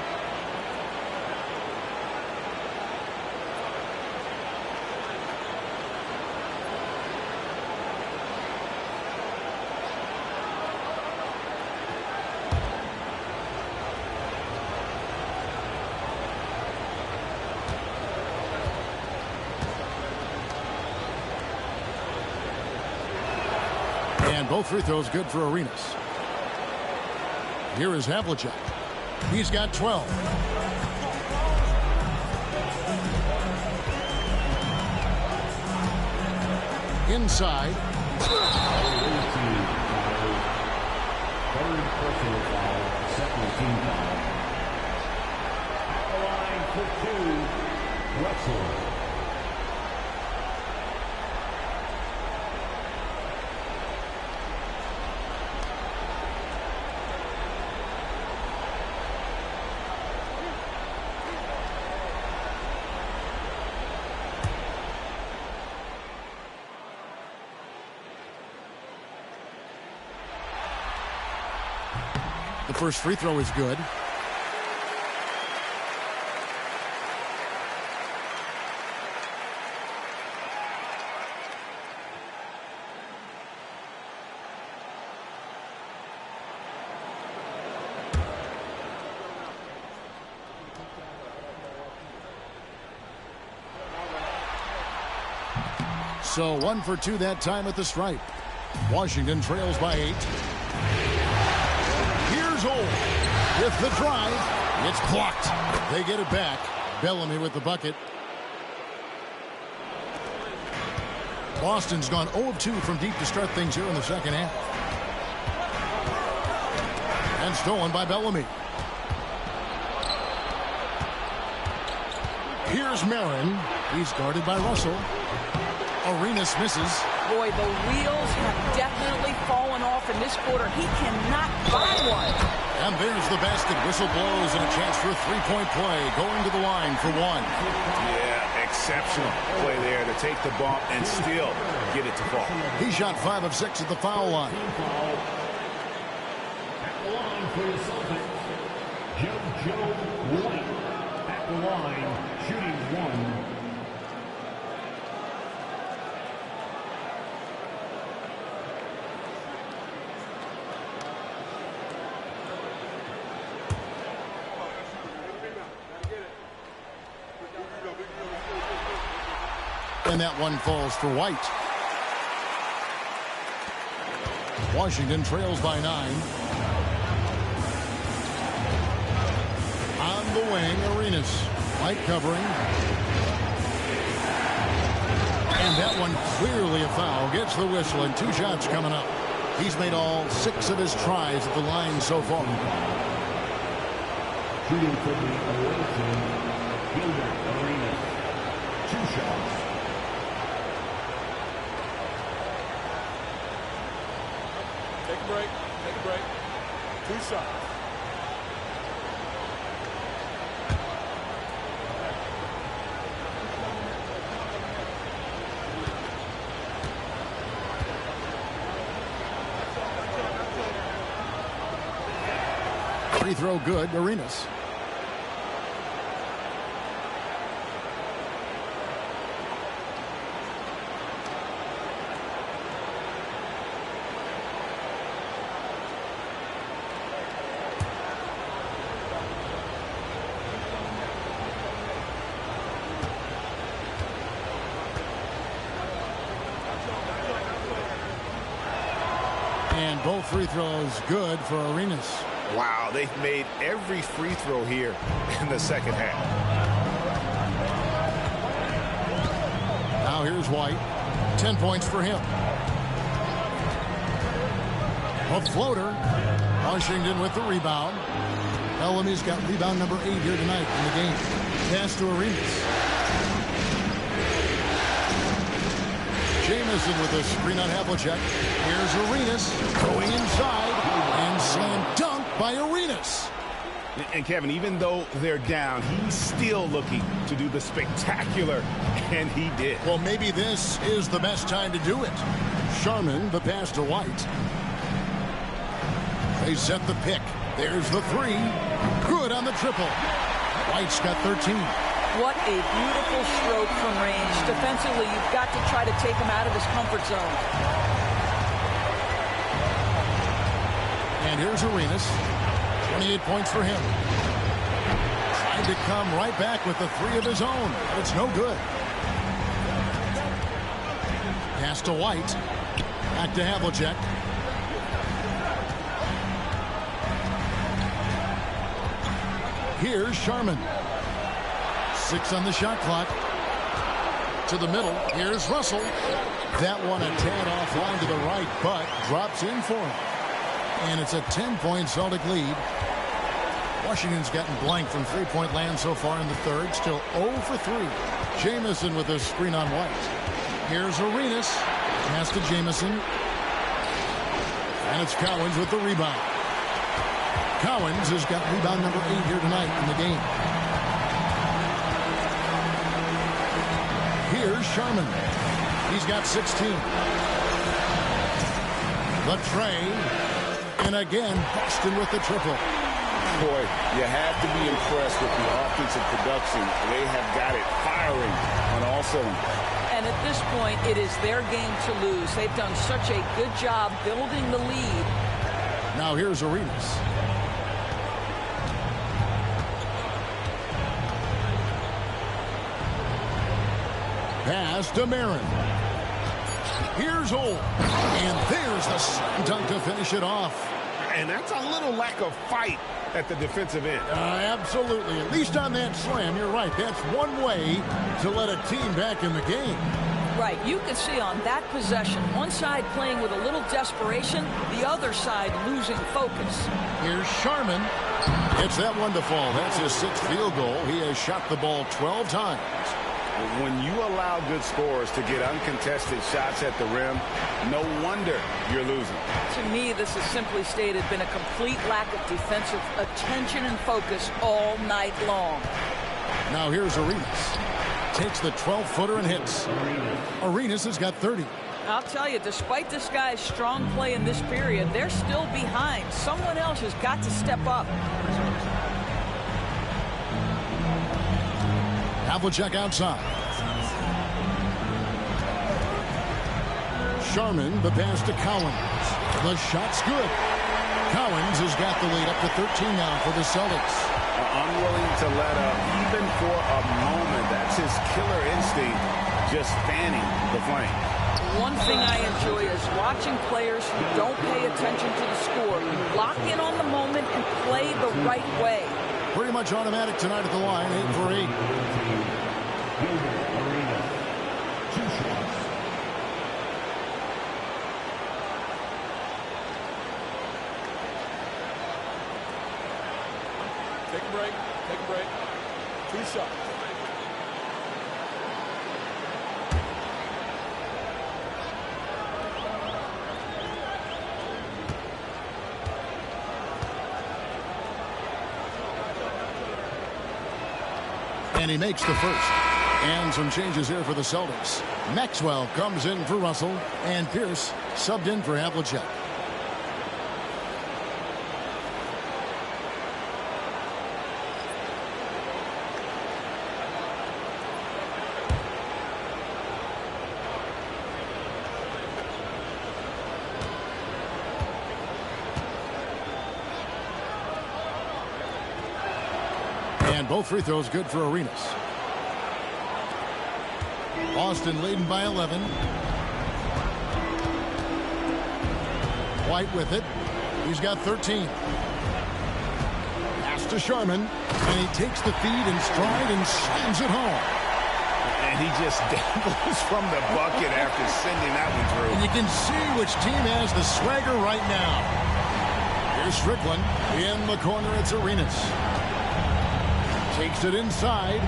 And both free throws good for Arenas. Here is Havlicek. He's got 12. Inside. Third personal foul, second team foul. At the line for 2, Russell. The first free throw is good. So 1 for 2 that time at the stripe. Washington trails by 8. With the drive, it's blocked. They get it back. Bellamy with the bucket. Boston's gone 0 of 2 from deep to start things here in the second half. And stolen by Bellamy. Here's Marin. He's guarded by Russell. Arenas misses. Boy, the wheels have definitely fallen off in this quarter. He cannot buy one. And there's the basket. Whistle blows and a chance for a three-point play. Going to the line for 1. Yeah, exceptional play there to take the bump and still get it to fall. He shot 5 of 6 at the foul line. At the line for the Celtics, Joe White. At the line, shooting 1. And that one falls for White. Washington trails by 9. On the wing, Arenas. White covering. And that one clearly a foul. Gets the whistle and 2 shots coming up. He's made all 6 of his tries at the line so far. Shooting for the away team, Gilbert, Arenas. 2 shots. Take a break. Take a break. 2 shots. Free throw good, Arenas. And both free throws good for Arenas. Wow, they've made every free throw here in the second half. Now here's White. 10 points for him. A floater. Washington with the rebound. Bellamy's got rebound number 8 here tonight in the game. Pass to Arenas. Jamison with a screen on Havlicek. Here's Arenas going inside and slam dunk by Arenas. And Kevin, even though they're down, he's still looking to do the spectacular, and he did. Well, maybe this is the best time to do it. Sharman, the pass to White. They set the pick. There's the 3. Good on the triple. White's got 13. What a beautiful stroke from range. Defensively, you've got to try to take him out of his comfort zone. And here's Arenas. 28 points for him. Trying to come right back with the 3 of his own. But it's no good. Pass to White. Back to Havlicek. Here's Sharman. 6 on the shot clock. To the middle. Here's Russell. That one a tad offline to the right, but drops in for him. And it's a 10-point Celtic lead. Washington's gotten blank from three-point land so far in the third. Still 0 for 3. Jamison with a screen on White. Here's Arenas. Pass to Jamison. And it's Cowens with the rebound. Cowens has got rebound number 8 here tonight in the game. Here's Sharman. He's got 16. The tray. And again, Boston with the triple. Boy, you have to be impressed with the offensive production. They have got it firing on all cylinders. And at this point, it is their game to lose. They've done such a good job building the lead. Now here's Arenas. Pass to Marin. Here's Old. And there's the slam dunk to finish it off. And that's a little lack of fight at the defensive end. Absolutely. At least on that slam, you're right. That's one way to let a team back in the game. Right. You can see on that possession, one side playing with a little desperation, the other side losing focus. Here's Sharman. It's that one to fall. That's his 6th field goal. He has shot the ball 12 times. When you allow good scorers to get uncontested shots at the rim, no wonder you're losing. To me, this has simply stated been a complete lack of defensive attention and focus all night long. Now here's Arenas. Takes the 12-footer and hits. Arenas has got 30. I'll tell you, despite this guy's strong play in this period, they're still behind. Someone else has got to step up. Havlicek outside. Sharman, the pass to Cowens. The shot's good. Cowens has got the lead up to 13 now for the Celtics. Unwilling to let up even for a moment. That's his killer instinct, just fanning the flame. One thing I enjoy is watching players who don't pay attention to the score, lock in on the moment and play the right way. Pretty much automatic tonight at the line, 8 for 8. Take a break. Take a break. 2 shots. And he makes the first. And some changes here for the Celtics. Maxwell comes in for Russell. And Pierce subbed in for Havlicek. And both free throws good for Arenas. Boston leading by 11. White with it. He's got 13. Pass to Sharman. And he takes the feed in stride and slams it home. And he just dangles from the bucket after sending that one through. And you can see which team has the swagger right now. Here's Strickland. In the corner, it's Arenas. Takes it inside.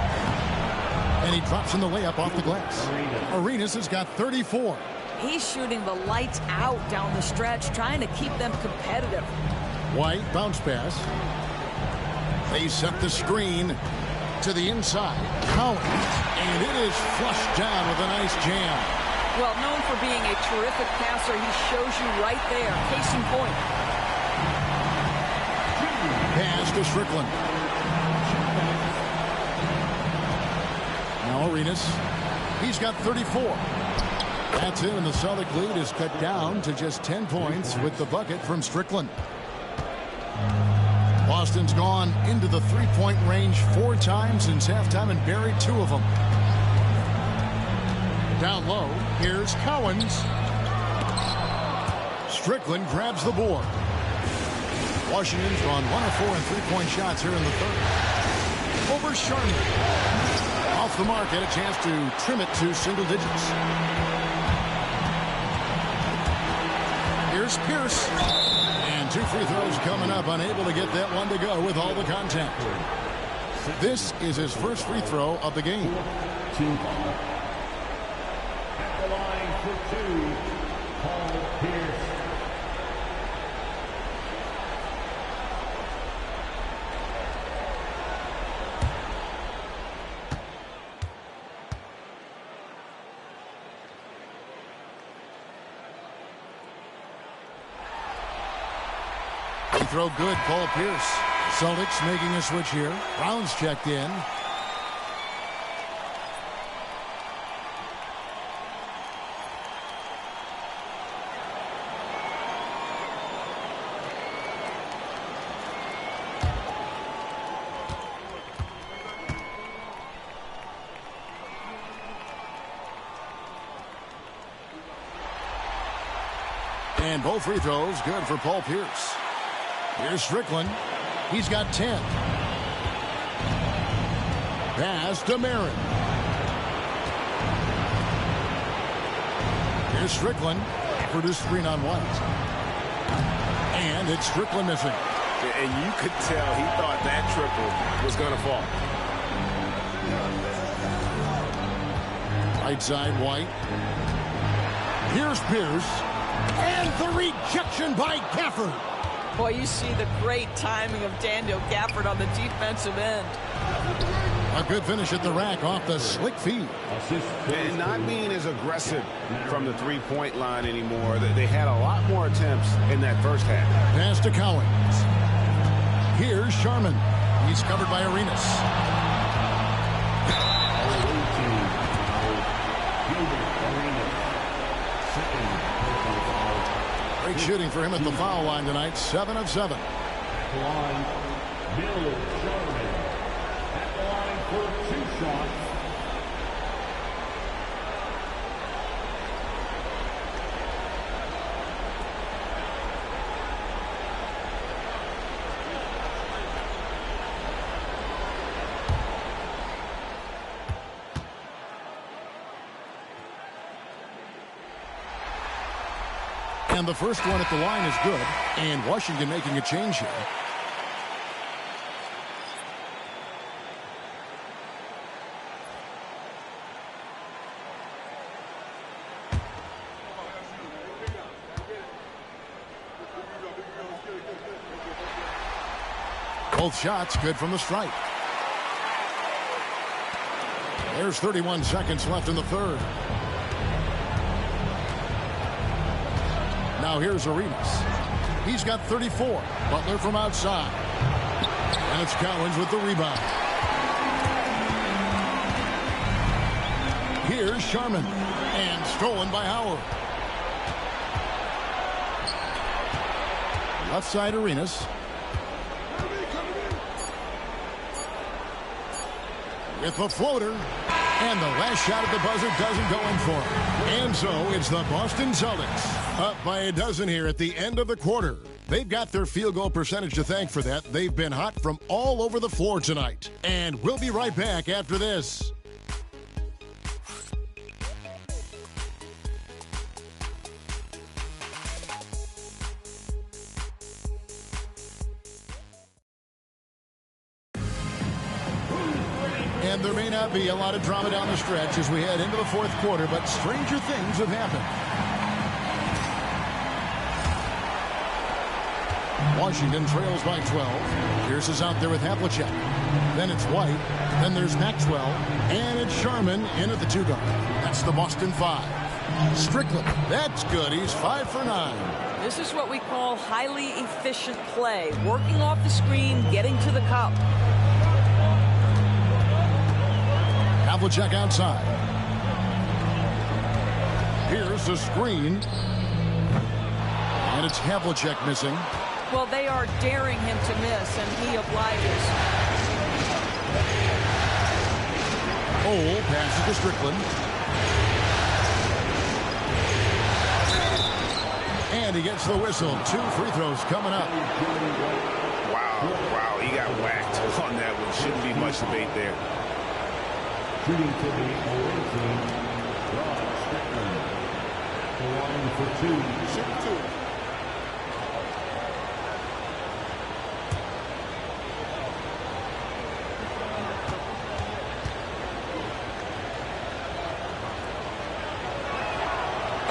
And he drops in the layup off the glass. Arenas has got 34. He's shooting the lights out down the stretch, trying to keep them competitive. White bounce pass. They set the screen to the inside. Cowens. And it is flushed down with a nice jam. Well, known for being a terrific passer, he shows you right there. Case in point. Pass to Strickland. Now Arenas. He's got 34. That's it, and the Celtic lead is cut down to just 10 points with the bucket from Strickland. Boston's gone into the three-point range 4 times since halftime and buried 2 of them. Down low, here's Cowens. Strickland grabs the board. Washington's gone 1 of 4 in three-point shots here in the third. Over Sharman. Off the mark, had a chance to trim it to single digits. Here's Pierce. And 2 free throws coming up, unable to get that one to go with all the contact. This is his first free throw of the game. At the line for 2, Paul Pierce. Free throw good, Paul Pierce. Celtics making a switch here. Brown's checked in. And both free throws good for Paul Pierce. Here's Strickland. He's got 10. Pass to Marin. Here's Strickland. Produced screen on White. And it's Strickland missing. And you could tell he thought that triple was going to fall. Right side, White. Here's Pierce. And the rejection by Gafford. Boy, you see the great timing of Daniel Gafford on the defensive end. A good finish at the rack off the slick feed. And not being as aggressive from the three-point line anymore. They had a lot more attempts in that first half. Pass to Collins. Here's Sharman. He's covered by Arenas. Great shooting for him at the foul line tonight. 7 of 7. At the line, Bill Sharman. At the line for 2 shots. And the first one at the line is good. And Washington making a change here. Both shots good from the stripe. There's 31 seconds left in the third. Now here's Arenas. He's got 34. Butler from outside. And it's Collins with the rebound. Here's Sharman. And stolen by Howard. Left side Arenas. With the floater. And the last shot at the buzzer doesn't go in for him. And so it's the Boston Celtics up by a dozen here at the end of the quarter. They've got their field goal percentage to thank for that. They've been hot from all over the floor tonight. And we'll be right back after this. And there may not be a lot of drama down the stretch as we head into the fourth quarter, but stranger things have happened. Washington trails by 12. Pierce is out there with Havlicek. Then it's White. Then there's Maxwell. And it's Sharman in at the 2-guard. That's the Boston 5. Strickland. That's good. He's 5 for 9. This is what we call highly efficient play. Working off the screen, getting to the cup. Havlicek outside. Here's the screen. And it's Havlicek missing. Well, they are daring him to miss, and he obliges. Cole passes to Strickland. And he gets the whistle. 2 free throws coming up. Wow, he got whacked on that one. Shouldn't be much debate there. Shooting for the away team, the line for 2. Shoot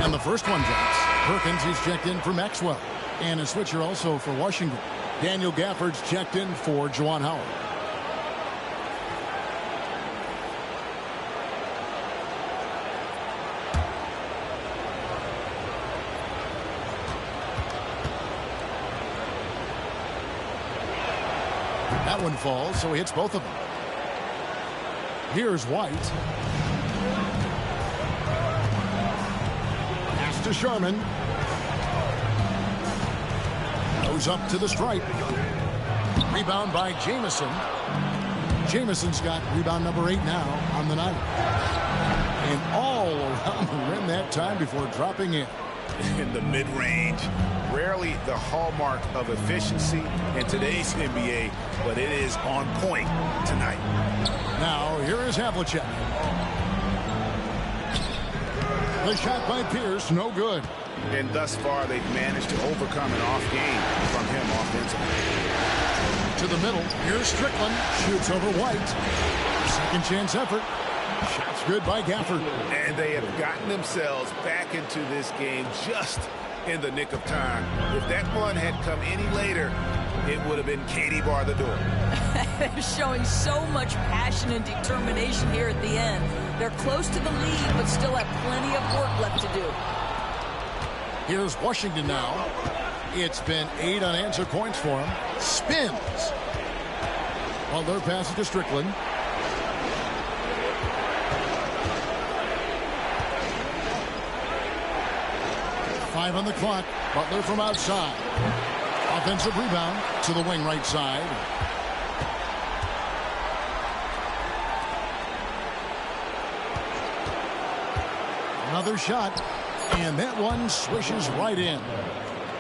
2. And the first one drops. Perkins, he's checked in for Maxwell. And a switcher also for Washington. Daniel Gafford's checked in for Juwan Howard. That one falls, so he hits both of them. Here's White. Pass to Sherman. Goes up to the stripe. Rebound by Jamison. Jamison's got rebound number 8 now on the night. And all around the rim that time before dropping in. In the mid-range, rarely the hallmark of efficiency in today's NBA, but it is on point tonight. Now, here is Havlicek. The shot by Pierce, no good. And thus far, they've managed to overcome an off game from him offensively. To the middle, here's Strickland. Shoots over White. Second chance effort. Shot's good by Gafford. And they have gotten themselves back into this game just in the nick of time. If that one had come any later, it would have been Katie bar the door. They're showing so much passion and determination here at the end. They're close to the lead, but still have plenty of work left to do. Here's Washington now. It's been 8 unanswered points for him. Spins. Butler passes to Strickland. Five on the clock. Butler from outside. Offensive rebound to the wing right side. Another shot. And that one swishes right in.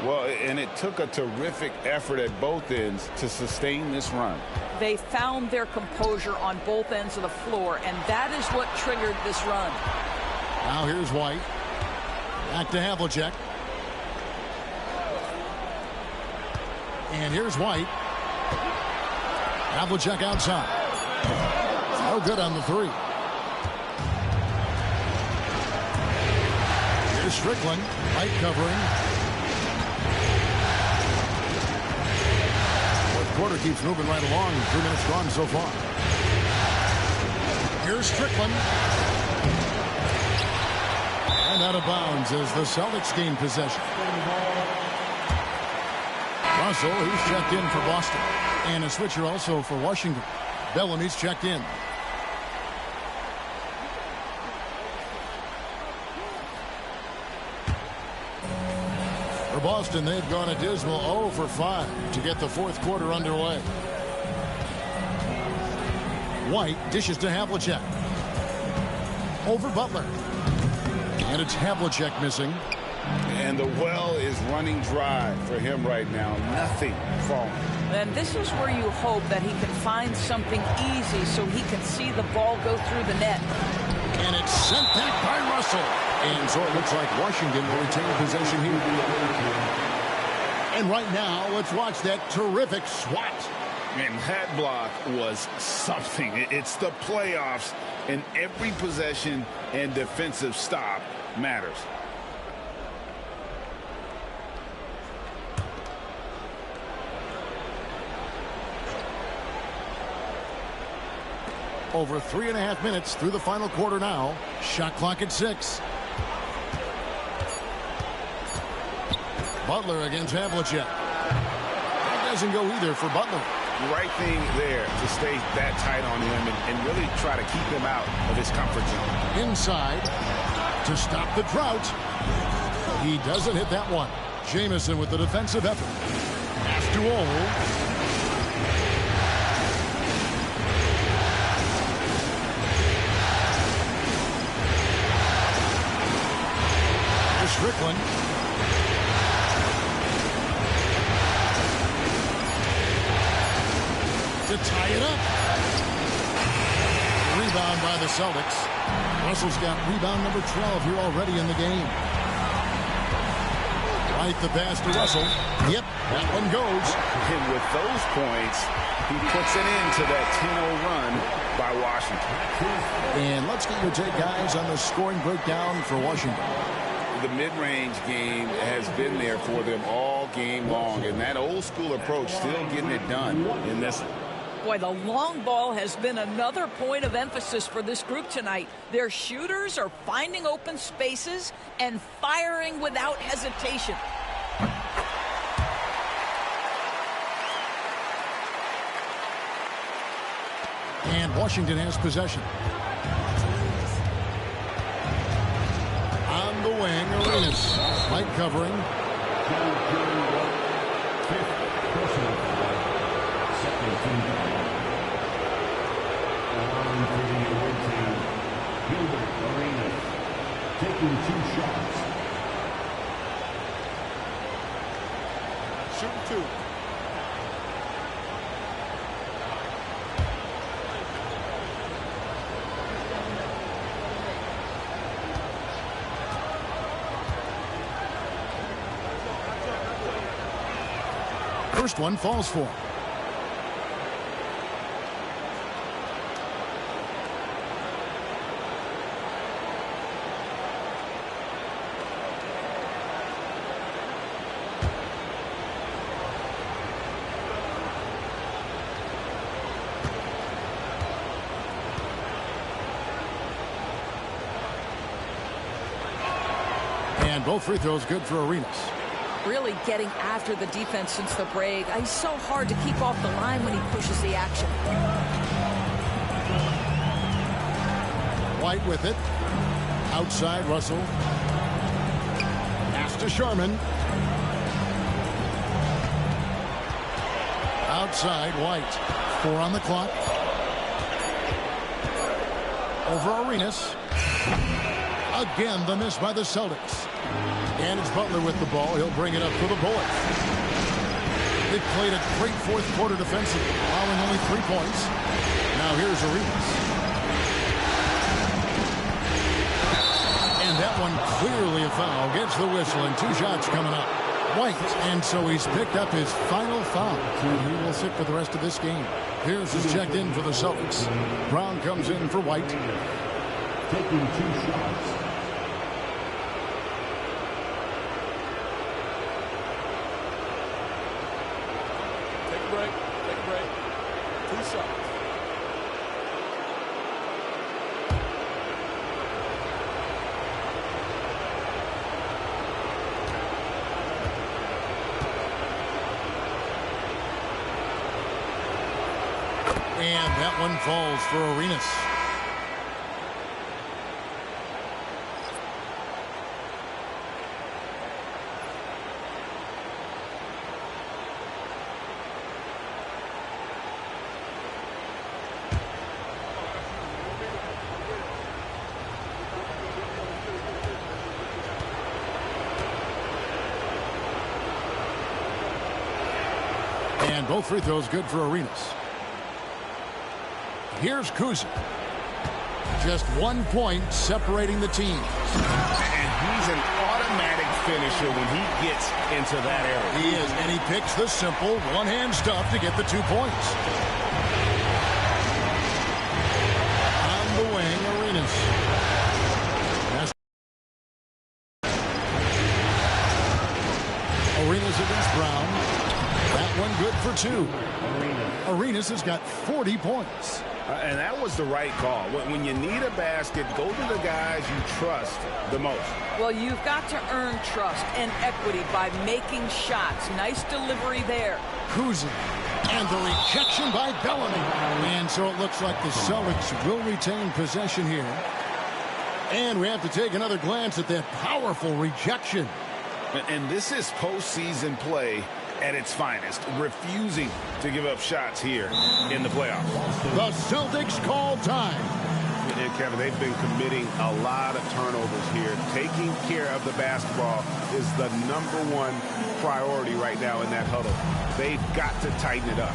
Well, and it took a terrific effort at both ends to sustain this run. They found their composure on both ends of the floor, and that is what triggered this run. Now here's White. Back to Havlicek. And here's White. Havlicek outside. No good on the 3. Here's Strickland. White covering. Fourth quarter keeps moving right along. 3 minutes gone so far. Here's Strickland. And out of bounds as the Celtics gain possession. Russell, he's checked in for Boston. And a switcher also for Washington. Bellamy's checked in. For Boston, they've gone a dismal 0 for 5 to get the fourth quarter underway. White dishes to Havlicek. Over Butler. And it's Havlicek missing. And the well is running dry for him right now. Nothing falling. And this is where you hope that he can find something easy so he can see the ball go through the net. And it's sent back by Russell. And so it looks like Washington will retain possession here. And right now, let's watch that terrific swat. And that block was something. It's the playoffs, and every possession and defensive stop matters. Over 3.5 minutes through the final quarter now. Shot clock at 6. Butler against Havlicek. That doesn't go either for Butler. Right thing there to stay that tight on him and really try to keep him out of his comfort zone. Inside to stop the drought. He doesn't hit that one. Jamison with the defensive effort. Pass to Walt. Strickland. to tie it up. Rebound by the Celtics. Russell's got rebound number 12 here already in the game. Right, the pass to Russell. Yep, that one goes. And with those points, he puts it into that 10-0 run by Washington. And let's get your take, guys, on the scoring breakdown for Washington. The mid-range game has been there for them all game long, and that old-school approach still getting it done in this one. Boy, the long ball has been another point of emphasis for this group tonight. Their shooters are finding open spaces and firing without hesitation. And Washington has possession. On the wing, Arenas. Light covering. Gilbert taking 2 shots. Shooting 2. First one falls for him. And both free throws good for Arenas. Really getting after the defense since the break. He's so hard to keep off the line when he pushes the action. White with it. Outside, Russell. Pass to Sherman. Outside, White. 4 on the clock. Over Arenas. Again, the miss by the Celtics. And it's Butler with the ball. He'll bring it up for the boys. They've played a great fourth quarter defensively, allowing only 3 points. Now here's Arenas. And that one clearly a foul. Gets the whistle and 2 shots coming up. White, and so he's picked up his final foul. He will sit for the rest of this game. Here's his checked in for the Celtics. Brown comes in for White. Taking 2 shots. Take a break. 2 shots. And that one falls for Arenas. And both free throws good for Arenas. Here's Cousy. Just 1 point separating the teams. And he's an automatic finisher when he gets into that area. He is, and he picks the simple one-hand stuff to get the 2 points. On the wing, Arenas. Arenas against Brown. That one good for 2. Arenas has got 40 points. And that was the right call. When you need a basket, go to the guys you trust the most. Well, you've got to earn trust and equity by making shots. Nice delivery there. Cousy. And the rejection by Bellamy. And so it looks like the Celtics will retain possession here. And we have to take another glance at that powerful rejection. And this is postseason play at its finest, refusing to give up shots here in the playoffs. The Celtics call time. And Kevin, they've been committing a lot of turnovers here. Taking care of the basketball is the #1 priority right now in that huddle. They've got to tighten it up.